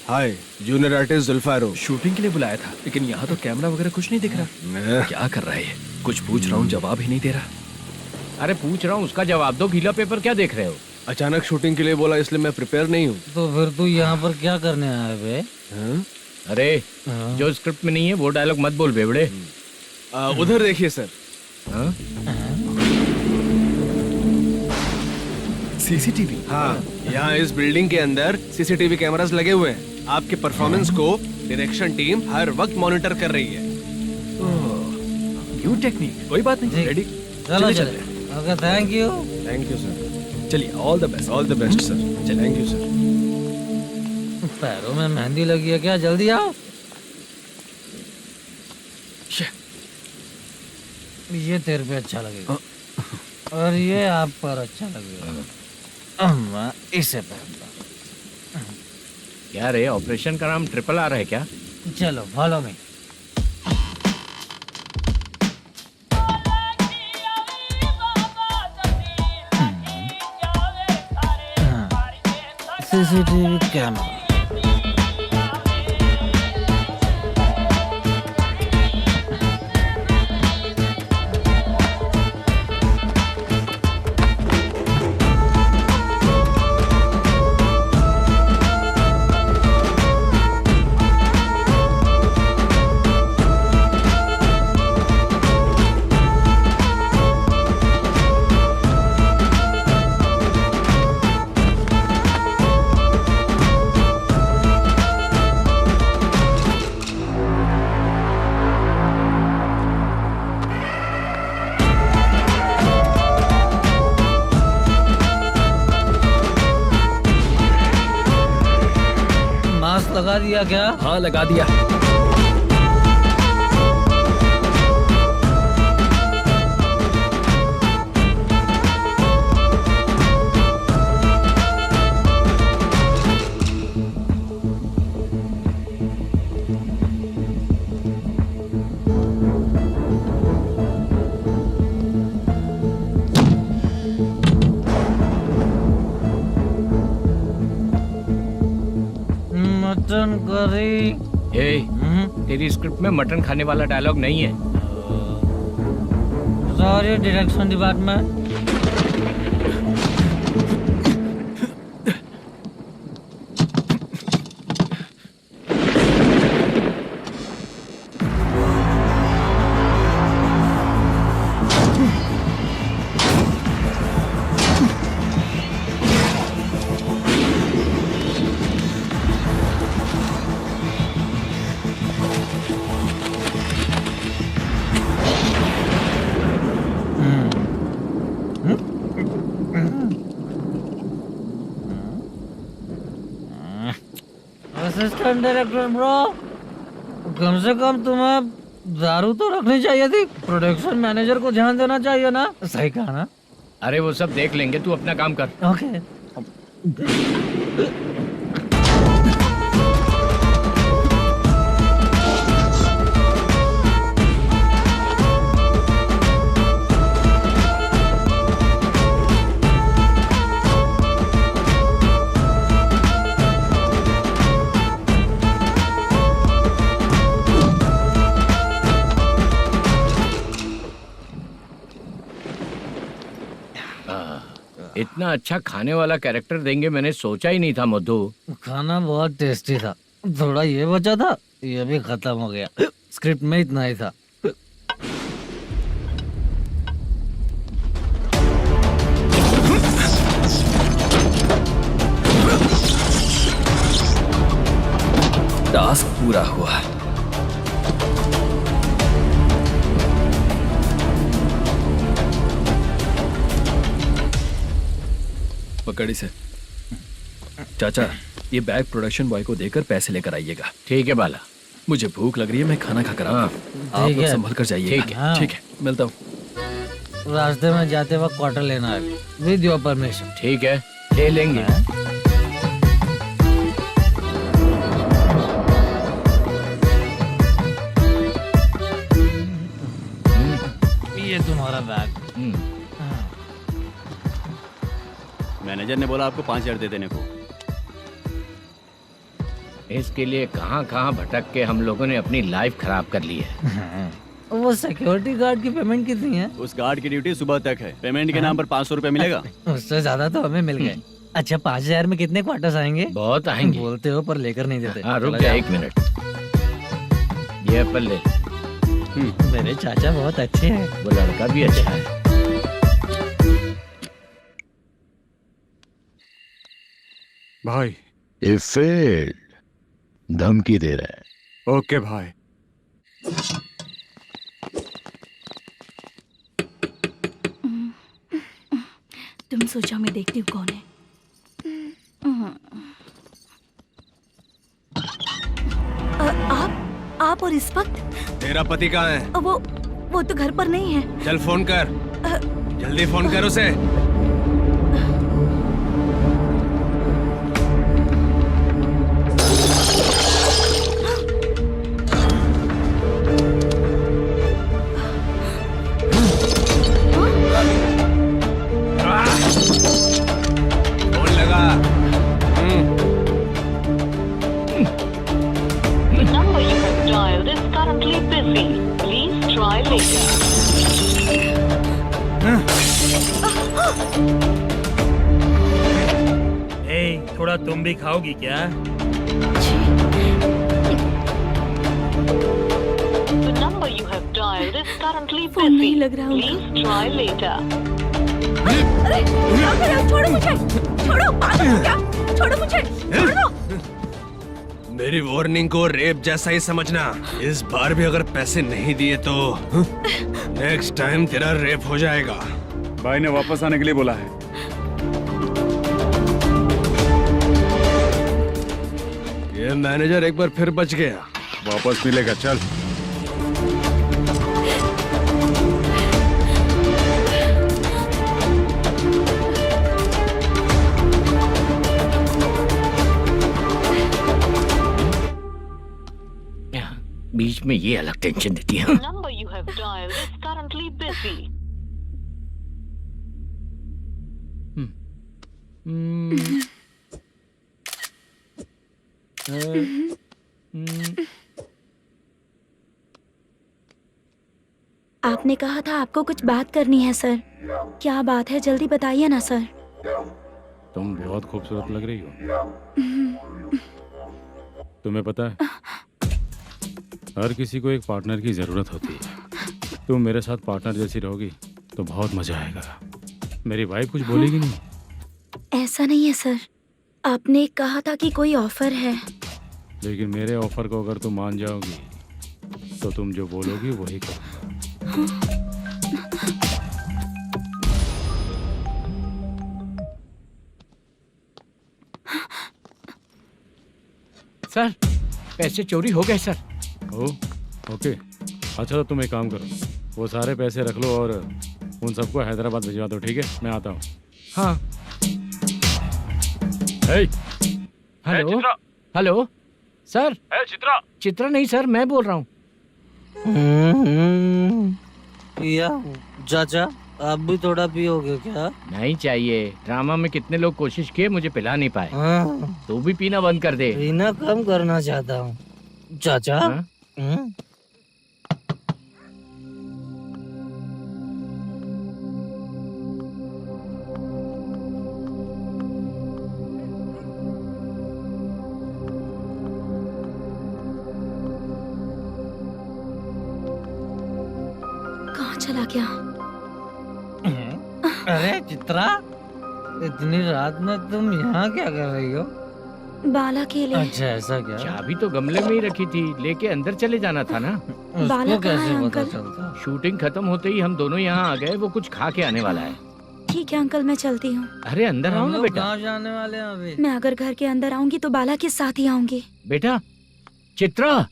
Hi, junior artist जुल्फारो। शूटिंग के लिए बुलाया था, लेकिन यहाँ तो कैमरा वगैरह कुछ नहीं दिख रहा। क्या कर रहा है ये? कुछ पूछ रहा हूँ जवाब ही नहीं दे रहा। अरे पूछ रहा हूँ उसका जवाब दो, गीला पेपर क्या देख रहे हो? अचानक शूटिंग के लिए बोला इसलिए मैं प्रिपेयर नहीं हूँ। तो फिर तू यहाँ पर क्या करने आया बे? अरे जो स्क्रिप्ट में नहीं है वो डायलॉग मत बोल बेवड़े। उधर देखिए सर। सीसीटीवी? हाँ, यहाँ इस बिल्डिंग के अंदर सीसीटीवी कैमरास लगे हुए हैं। आपके परफॉर्मेंस को डायरेक्शन टीम हर वक्त मॉनिटर कर रही है। न्यू टेक्निक, कोई बात नहीं। रेडी? चलो चले। Okay, thank you. Thank you sir. चलिए, all the best. All the best sir. Thank you sir. पैरों में मेहंदी लगी है क्या? जल्दी आओ। ये तेरे पे अच्छा लगेगा और ये आप पर अच्छा लगेगा। मैं इसे पहनता। क्या रे, ऑपरेशन का नाम ट्रिपल आर है क्या? चलो follow me. CCTV camera. Mask लगा दिया क्या? हाँ लगा दिया। Mutton curry. तेरी स्क्रिप्ट में मटन खाने वाला डायलॉग नहीं है। Sorry direction department. Assistant director bro, कम से कम तुम्हें दारू तो रखनी चाहिए थी। प्रोडक्शन मैनेजर को ध्यान देना चाहिए ना। सही कहा ना? अरे वो सब देख लेंगे, तू अपना काम कर। ओके। इतना अच्छा खाने वाला कैरेक्टर देंगे मैंने सोचा ही नहीं था मधु। खाना बहुत टेस्टी था। थोड़ा ये बचा था, ये भी खत्म हो गया। स्क्रिप्ट में इतना ही था। टास्क पूरा हुआ। पकड़ इसे। चाचा, ये बैग प्रोडक्शन बॉय को देकर पैसे लेकर आइएगा। ठीक है बाला। मुझे भूख लग रही है, मैं खाना खाकर आता हूँ। आप ठीक लोग है। संभल कर जाइएगा। ठीक है। ठीक है, मिलता हूँ। रास्ते में जाते वक्त क्वार्टर लेना है, विद योर परमिशन। ठीक है, ले लेंगे। ये तुम्हारा बैग। मैनेजर ने बोला आपको 5,000 दे देने को। इसके लिए कहाँ कहाँ भटक के हम लोगों ने अपनी लाइफ खराब कर ली है। वो सिक्योरिटी गार्ड की पेमेंट कितनी है? उस गार्ड की ड्यूटी सुबह तक है। पेमेंट के नाम पर 500 रुपए मिलेगा। उससे ज्यादा तो हमें मिल गए। अच्छा, 5,000 में कितने क्वार्टर्स आएंगे? बहुत आएंगे। बोलते हो पर लेकर नहीं देते। हाँ, रुक चला जा जाओ। 1 मिनट। ये एप्पल ले। मेरे चाचा बहुत अच्छे हैं। वो लड़का भी अच्छा है। भाई ये फेल्ड, धमकी दे रहा है। ओके भाई। तुम सोचो मैं देखती हूँ कौन है। आप और इस वक्त तेरा पति कहाँ है? वो तो घर पर नहीं है। चल फोन कर, जल्दी फोन कर उसे। फोन लगा। number you have dialed is currently busy. Please try later. थोड़ा तुम भी खाओगी क्या? The number you have dialed is currently phone busy. नहीं लग रहा Please try later. अरे क्या कर रहे हो? छोड़ो मुझे, छोड़ो, पागल हो क्या? छोड़ो मुझे, छोड़ो। मेरी वार्निंग को रेप जैसा ही समझना। इस बार भी अगर पैसे नहीं दिए तो नेक्स्ट टाइम तेरा रेप हो जाएगा। भाई ने वापस आने के लिए बोला है। ये मैनेजर एक बार फिर बच गया। वापस मिलेगा, चल। बीच में ये अलग टेंशन देती है। The number you have dialed is currently busy. आपने कहा था आपको कुछ बात करनी है सर। क्या बात है, जल्दी बताइए ना सर। तुम बहुत खूबसूरत लग रही हो। तुम्हें पता है, हर किसी को एक पार्टनर की जरूरत होती है। तुम मेरे साथ पार्टनर जैसी रहोगी तो बहुत मजा आएगा। मेरी वाइफ कुछ बोलेगी नहीं? ऐसा नहीं है सर, आपने कहा था कि कोई ऑफर है। लेकिन मेरे ऑफर को अगर तुम मान जाओगी तो तुम जो बोलोगी वही करो। सर, पैसे चोरी हो गए सर। ओके, अच्छा तो तुम एक काम करो, वो सारे पैसे रख लो और उन सबको हैदराबाद भिजवा दो, ठीक है? मैं आता हूँ। हाँ। Hello hello sir. Chitra. Chitra नहीं सर, मैं बोल रहा हूँ। या चाचा, आप भी थोड़ा पियोगे क्या? नहीं चाहिए। ड्रामा में कितने लोग कोशिश किए, मुझे पिला नहीं पाए। तू भी पीना बंद कर दे। पीना कम करना चाहता हूँ चाचा। कहाँ चला गया? अरे चित्रा, इतनी रात में तुम यहाँ क्या कर रही हो? बाला के लिए। अच्छा, ऐसा क्या? चाबी तो गमले में ही रखी थी, लेके अंदर चले जाना था ना। बाला उसको कैसे कहाँ है पता अंकल? चलता? शूटिंग खत्म होते ही हम दोनों यहाँ आ गए। वो कुछ खा के आने वाला है। ठीक है अंकल, मैं चलती हूँ। अरे अंदर आओ हम ना लोग बेटा। कहाँ जाने वाले हैं अभी? मैं अगर घर के अंदर आऊंगी तो बाला के साथ ही आऊंगी। बेटा चित्रा।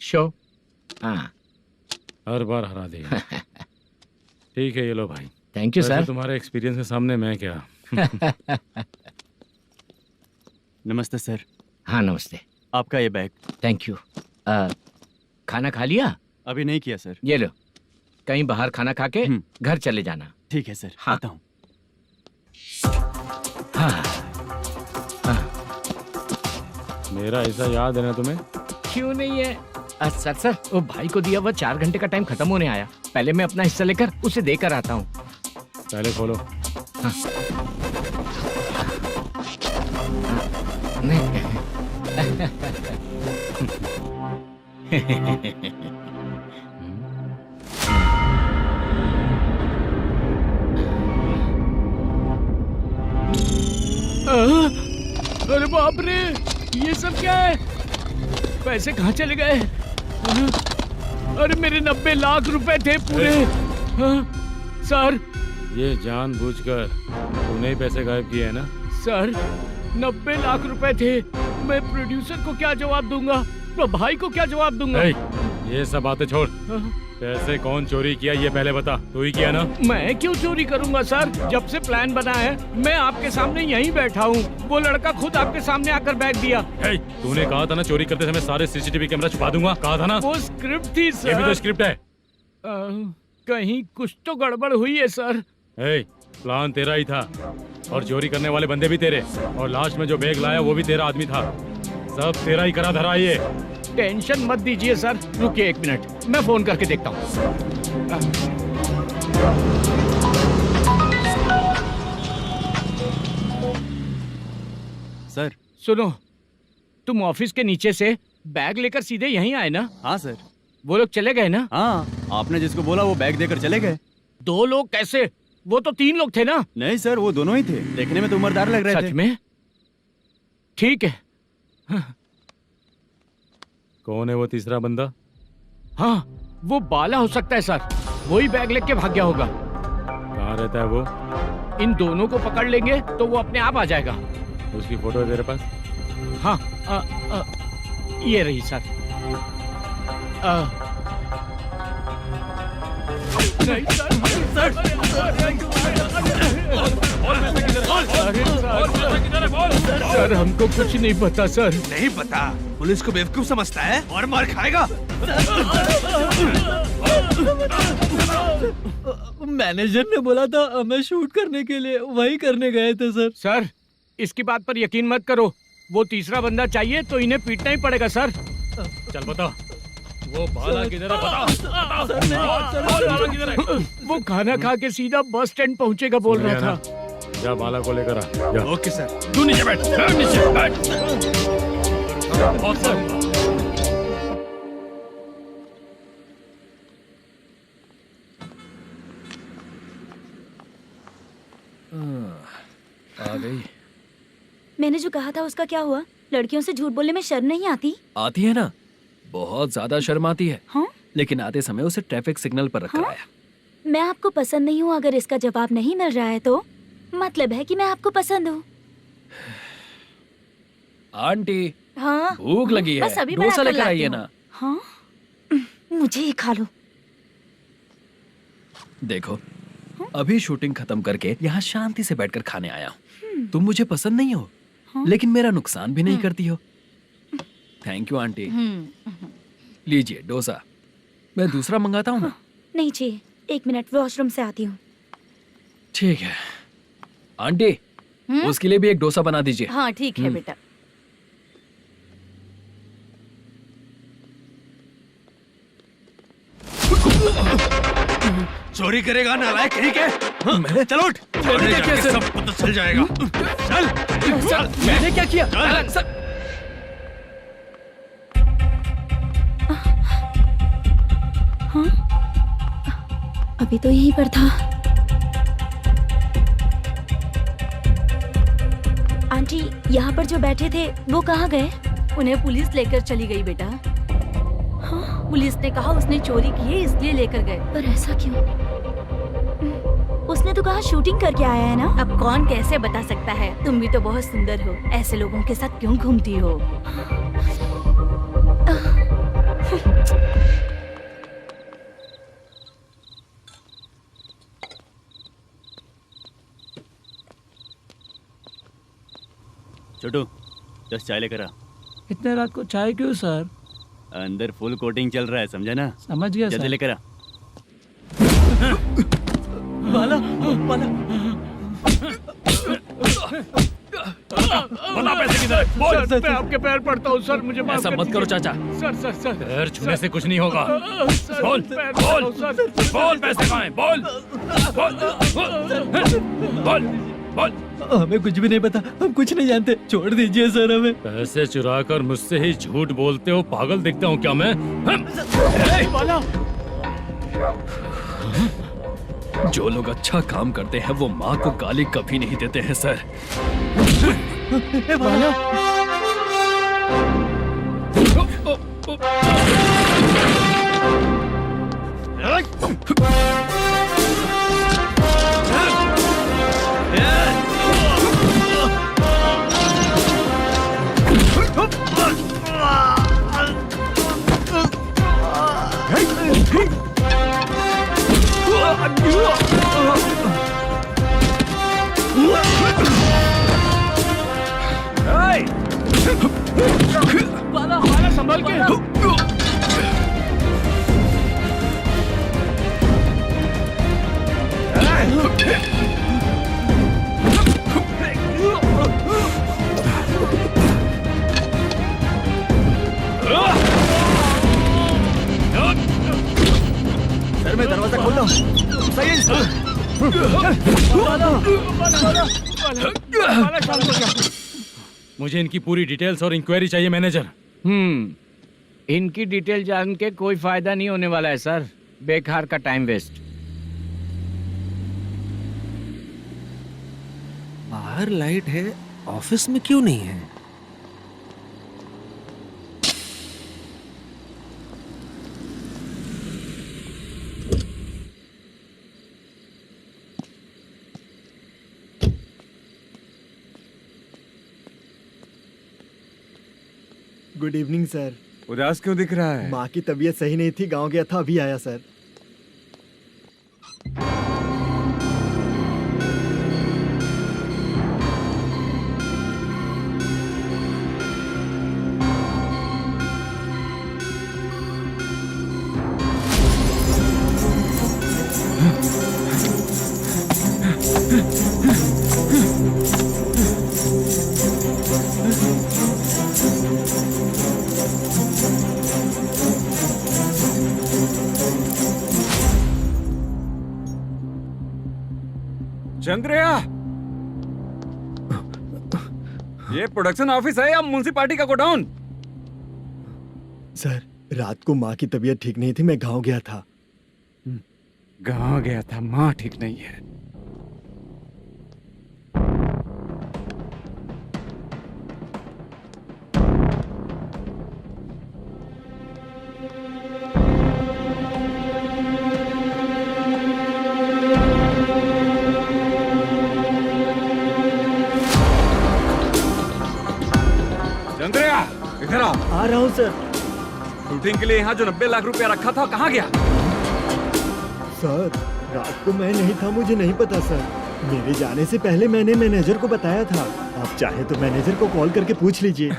शो। हाँ हर बार हरा देगा। ठीक है, ये लो भाई। थैंक यू वैसे सर। तुम्हारे एक्सपीरियंस के सामने मैं क्या। नमस्ते सर। हाँ नमस्ते। आपका ये बैग। Thank you. खाना खा लिया? अभी नहीं किया सर। ये लो, कहीं बाहर खाना खा के घर चले जाना। ठीक है सर। हाँ। आता हूँ। हाँ। मेरा ऐसा याद है ना तुम्हें? क्यों नहीं है? सर वो भाई को दिया हुआ 4 घंटे का टाइम खत्म होने आया। पहले मैं अपना हिस्सा लेकर उसे देकर आता हूँ। पहले खोलो। हाँ। अरे बाप रे, ये सब क्या है? पैसे कहाँ चले गए? अरे मेरे 90 लाख रुपए थे पूरे। सर ये जानबूझकर तूने ही पैसे गायब किए हैं ना? सर 90 लाख रुपए थे। मैं प्रोड्यूसर को क्या जवाब दूंगा, तो भाई को क्या जवाब दूंगा? ये सब बातें छोड़। पैसे कौन चोरी किया ये पहले बता। तू ही किया ना? मैं क्यों चोरी करूंगा सर? जब से प्लान बना है मैं आपके सामने यहीं बैठा हूँ। वो लड़का खुद आपके सामने आकर बैग दिया। तूने कहा था ना चोरी करते समय सारे सीसीटीवी कैमरा छुपा दूंगा, कहा था ना? वो स्क्रिप्ट थी सर। ये भी तो स्क्रिप्ट है। कहीं कुछ तो गड़बड़ हुई है सर। प्लान तेरा ही था और चोरी करने वाले बंदे भी तेरे, और लास्ट में जो बैग लाया वो भी तेरा आदमी था। सब तेरा ही करा धरा ये। टेंशन मत दीजिए सर। रुकिए 1 मिनट, मैं फोन करके देखता हूँ। सर सुनो, तुम ऑफिस के नीचे से बैग लेकर सीधे यहीं आए ना? हाँ सर। वो लोग चले गए ना? हाँ, आपने जिसको बोला वो बैग देकर चले गए। 2 लोग कैसे? वो तो 3 लोग थे ना? नहीं सर, वो दोनों ही थे। देखने में तो उम्रदार लग रहे थे। सच में? ठीक है। कौन है वो तीसरा बंदा? हाँ, वो बाला हो सकता है सर। वही बैग लेके भाग गया होगा। कहाँ रहता है वो? इन दोनों को पकड़ लेंगे तो वो अपने आप आ जाएगा। उसकी फोटो है तेरे पास? हाँ, ये रही सर। नहीं सर, हमको कुछ नहीं पता सर। नहीं पता? पुलिस को बेवकूफ समझता है और मार खाएगा। मैनेजर ने बोला था हमें शूट करने के लिए, वही करने गए थे सर। सर इसकी बात पर यकीन मत करो। वो तीसरा बंदा चाहिए तो इन्हें पीटना ही पड़ेगा सर। चल बता, वो बाला किधर है? बता। वो खाना खा के सीधा बस स्टैंड पहुंचेगा बोल रहा था। जा बाला को लेकर आ। जा। Okay sir. तू नीचे बैठ। नीचे बैठ। आ गई। मैंने जो कहा था उसका क्या हुआ? लड़कियों से झूठ बोलने में शर्म नहीं आती? आती है ना, बहुत ज्यादा शर्म आती है। हाँ? लेकिन आते समय उसे ट्रैफिक सिग्नल पर रखकर आया। मैं आपको पसंद नहीं हूँ अगर इसका जवाब नहीं मिल रहा है तो मतलब है कि मैं आपको पसंद हूँ। आंटी, हाँ? भूख लगी है, बस अभी डोसा बनाकर लेकर लाती आइए हूँ। ना। हाँ? मुझे ही खा लो। देखो, अभी शूटिंग खत्म करके यहाँ शांति से बैठकर खाने आया हूँ। तुम मुझे पसंद नहीं हो, लेकिन मेरा नुकसान भी नहीं करती हो। Thank you aunty. लीजिए डोसा। मैं दूसरा मंगाता हूँ ना? नहीं चाहिए, 1 मिनट, वॉशरूम से आती हूँ। ठीक है आंटी, उसके लिए भी एक डोसा बना दीजिए। हाँ ठीक है बेटा। चोरी करेगा नालायक कहीं के? मैंने चलो उठ। मैंने क्या किया सर? सब पता चल जाएगा। चल। मैंने क्या किया? सर हाँ? अभी तो यहीं पर था। आंटी, यहाँ पर जो बैठे थे वो कहाँ गए? उन्हें पुलिस लेकर चली गई बेटा। हाँ? पुलिस ने कहा उसने चोरी की है इसलिए लेकर गए। पर ऐसा क्यों? उसने तो कहा शूटिंग करके आया है ना। अब कौन कैसे बता सकता है? तुम भी तो बहुत सुंदर हो, ऐसे लोगों के साथ क्यों घूमती हो? छोटू 10 चाय लेकर आ। इतने रात को चाय क्यों सर? अंदर फुल कोटिंग चल रहा है, समझा ना? समझ गया जल्दी सर। लेकर आ। बाला, बाला। बता पैसे किधर है? बोल। सर, मैं आपके पैर पड़ता हूँ सर, मुझे माफ ऐसा कर मत करो दीजिए। चाचा। सर सर सर पैर छूने से कुछ नहीं होगा। सर, बोल पैर बोल पड़ता हूँ, सर। बोल पैसे कहाँ हैं? बोल बोल बोल। हमें कुछ भी नहीं पता, हम कुछ नहीं जानते, छोड़ दीजिए सर हमें। पैसे चुरा कर मुझसे ही झूठ बोलते हो, पागल दिखता हूँ क्या मैं? बाला। जो लोग अच्छा काम करते हैं वो माँ को गाली कभी नहीं देते हैं सर। बाला। बाला, बाला संभल के। सर मैं दरवाजा खोल रहा हूँ। सही है सर। मुझे इनकी पूरी डिटेल्स और इंक्वायरी चाहिए मैनेजर। इनकी डिटेल जान के कोई फायदा नहीं होने वाला है सर, बेकार का टाइम वेस्ट। बाहर लाइट है, ऑफिस में क्यों नहीं है? Good evening sir. उदास क्यों दिख रहा है? माँ की तबीयत सही नहीं थी, गांव गया था, अभी आया सर। चंद्रया, ये प्रोडक्शन ऑफिस है या म्युनिसिपालिटी का गोडाउन? सर रात को माँ की तबीयत ठीक नहीं थी, मैं गांव गया था। गांव गया था, माँ ठीक नहीं है। चंद्रया, इधर आ रहा हूँ सर। शूटिंग के लिए यहाँ जो 90 लाख रुपया रखा था, कहाँ गया? सर रात को मैं नहीं था, मुझे नहीं पता सर। मेरे जाने से पहले मैंने मैनेजर को बताया था। आप चाहे तो मैनेजर को कॉल करके पूछ लीजिए।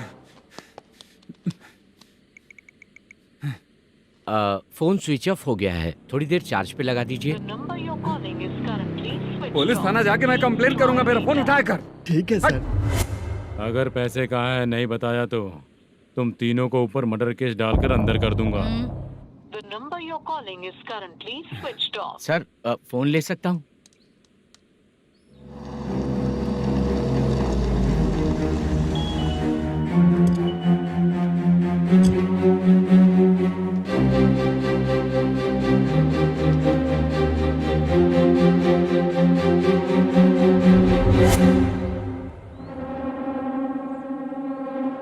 फोन स्विच ऑफ हो गया है, थोड़ी देर चार्ज पे लगा दीजिए। पुलिस थाना जाके मैं कंप्लेन करूंगा, मेरा फोन उठाया कर। ठीक है सर। अगर पैसे कहाँ है नहीं बताया तो तुम तीनों को ऊपर मर्डर केस डालकर अंदर कर दूंगा। The number you're calling is currently switched off. Sir phone ले सकता हूँ?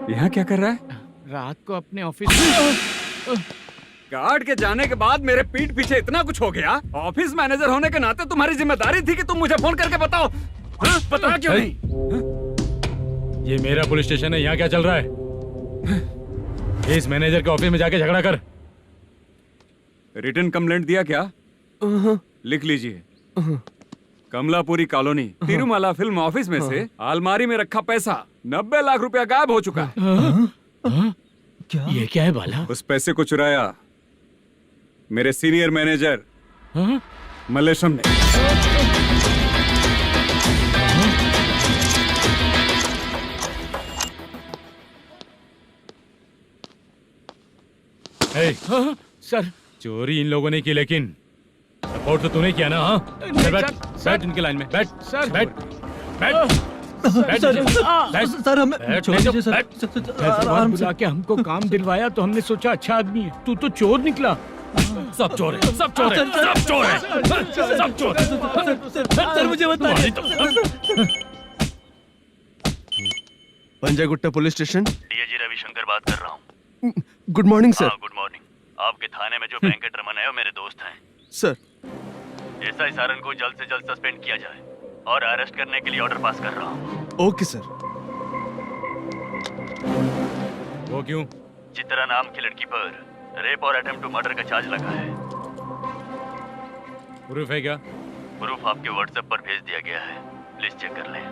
यहाँ क्या कर रहा है? रात को अपने ऑफिस गार्ड के जाने के बाद मेरे पीठ पीछे इतना कुछ हो गया। ऑफिस मैनेजर होने के नाते तुम्हारी जिम्मेदारी थी कि तुम मुझे फोन करके बताओ। हाँ? पता क्यों नहीं? ये मेरा पुलिस स्टेशन है, यहाँ क्या चल रहा है? इस मैनेजर के ऑफिस में जाके झगड़ा कर। रिटर्न कंप्लेंट दिया क्या? लिख लीजिए। Kamalapuri colony, Tirumala film office में से अलमारी में रखा पैसा 90 लाख रुपया गायब हो चुका है। क्या? ये क्या है बाला? उस पैसे को चुराया मेरे सीनियर मैनेजर मल्लेशम ने। सर, चोरी इन लोगों ने की, लेकिन सपोर्ट तो तूने किया ना? हाँ, बैठ बैठ इनके लाइन में, बैठ सर, बैठ बैठ सर हमें छोड़ दीजिए सर। भगवान बुला के हमको काम दिलवाया तो हमने सोचा अच्छा आदमी है, तू तो चोर निकला। सब चोर है, सब चोर है, सब चोर है, सब चोर। सर मुझे बताइए। Panjagutta police station. DIG Ravishankar बात कर रहा हूँ। Good morning sir. Good morning. आपके थाने में जो वेंकट रमन है वो मेरे दोस्त हैं। सर, एसआई सारन को जल्द से जल्द सस्पेंड किया जाए और अरेस्ट करने के लिए ऑर्डर पास कर रहा हूँ। Okay sir. वो क्यों? चित्रा नाम की लड़की पर रेप और अटेम्प्ट टू मर्डर का चार्ज लगा है। प्रूफ है क्या? प्रूफ आपके व्हाट्सएप पर भेज दिया गया है, प्लीज चेक कर लें।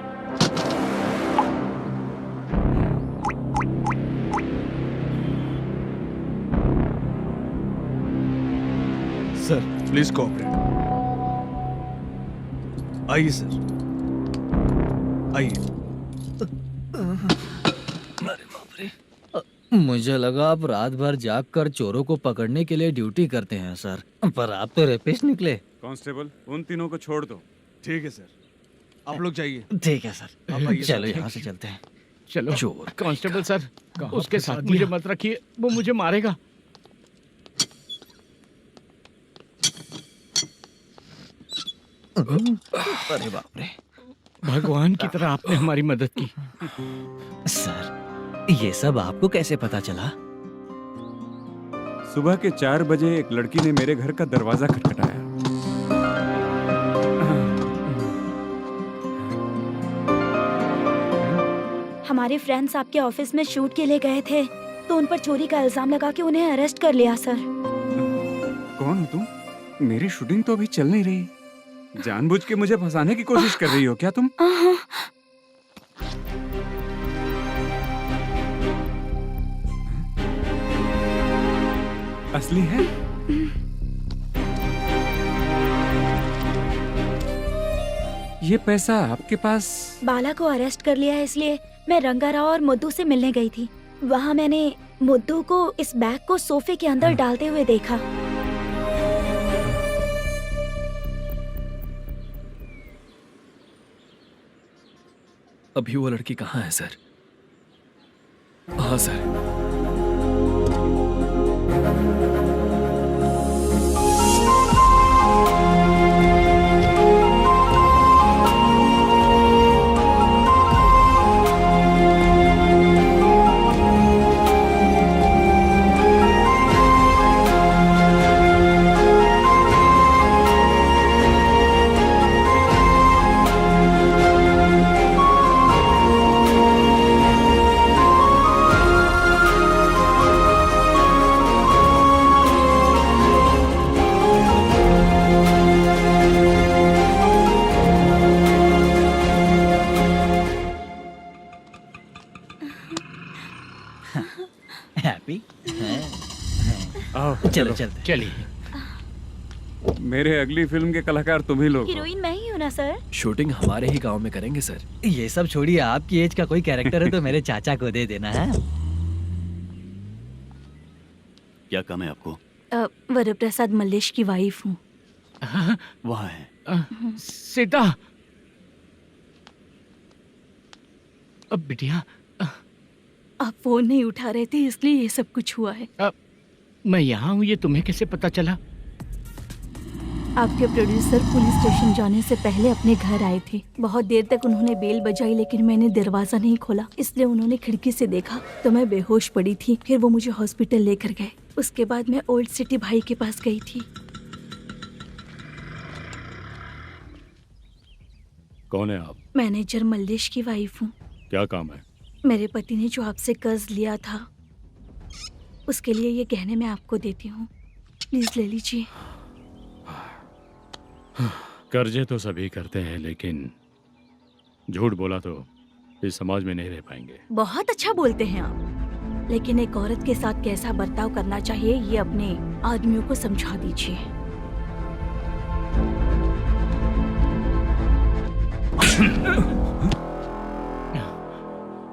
Sir please cooperate. आइए सर, आइए। मुझे लगा आप रात भर जाग कर चोरों को पकड़ने के लिए ड्यूटी करते हैं सर, पर आप तो रेपिस्ट निकले। कांस्टेबल, उन तीनों को छोड़ दो। ठीक है सर, आप लोग जाइए। ठीक है सर, आप आइए चलो सर। यहाँ से चलते हैं। चलो चोर कांस्टेबल सर, उसके साथ मुझे मत रखिए, वो मुझे मारेगा। अरे बाप रे, भगवान की तरह आपने हमारी मदद की। सर ये सब आपको कैसे पता चला? सुबह के 4 बजे एक लड़की ने मेरे घर का दरवाजा खटखटाया। हमारे फ्रेंड्स आपके ऑफिस में शूट के लिए गए थे तो उन पर चोरी का इल्जाम लगा के उन्हें अरेस्ट कर लिया सर। कौन हो तुम? मेरी शूटिंग तो अभी चल नहीं रही। जानबूझ के मुझे फंसाने की कोशिश कर रही हो क्या तुम? असली है? ये पैसा आपके पास? बाला को अरेस्ट कर लिया है इसलिए मैं रंगाराव और मुद्दू से मिलने गई थी। वहाँ मैंने मुद्दू को इस बैग को सोफे के अंदर डालते हुए देखा। अभी वो लड़की कहाँ है सर? हाँ सर। हैप्पी? चलो चलते। चलिए। मेरे अगली फिल्म के कलाकार तुम ही लोग हो। हीरोइन मैं ही हूँ ना सर। शूटिंग हमारे ही गांव में करेंगे सर। ये सब छोड़िए, आपकी एज का कोई कैरेक्टर है तो मेरे चाचा को दे देना है। क्या काम है आपको? वरप्रसाद मल्लेश की वाइफ हूँ। वहाँ है। सीता। अब बिटिया, आप फोन नहीं उठा रहे थे इसलिए ये सब कुछ हुआ है। मैं यहाँ हूँ, ये तुम्हें कैसे पता चला? आपके प्रोड्यूसर पुलिस स्टेशन जाने से पहले अपने घर आए थे। बहुत देर तक उन्होंने बेल बजाई लेकिन मैंने दरवाजा नहीं खोला, इसलिए उन्होंने खिड़की से देखा तो मैं बेहोश पड़ी थी। फिर वो मुझे हॉस्पिटल लेकर गए। उसके बाद मैं ओल्ड सिटी भाई के पास गई थी। कौन है आप? मैनेजर मल्लेश की वाइफ हूँ। क्या काम है? मेरे पति ने जो आपसे कर्ज लिया था उसके लिए ये गहने मैं आपको देती हूँ, प्लीज ले लीजिए। कर्जे तो सभी करते हैं, लेकिन झूठ बोला तो इस समाज में नहीं रह पाएंगे। बहुत अच्छा बोलते हैं आप, लेकिन एक औरत के साथ कैसा बर्ताव करना चाहिए ये अपने आदमियों को समझा दीजिए।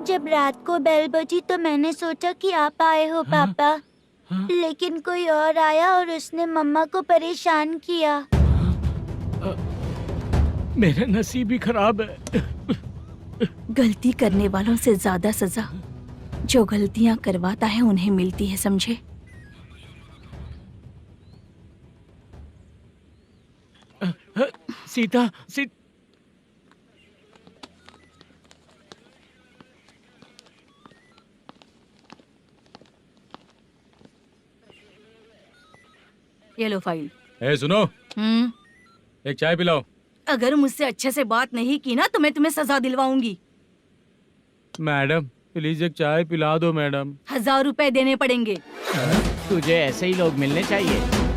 जब रात को बेल बजी तो मैंने सोचा कि आप आए हो पापा, लेकिन कोई और आया और उसने मम्मा को परेशान किया। मेरा नसीब ही खराब है। गलती करने वालों से ज्यादा सजा जो गलतियां करवाता है उन्हें मिलती है, समझे? सीता, ये लो फाइल। ए सुनो, एक चाय पिलाओ। अगर मुझसे अच्छे से बात नहीं की ना तो मैं तुम्हें सजा दिलवाऊंगी। मैडम प्लीज एक चाय पिला दो मैडम। 1000 रुपए देने पड़ेंगे। तुझे ऐसे ही लोग मिलने चाहिए।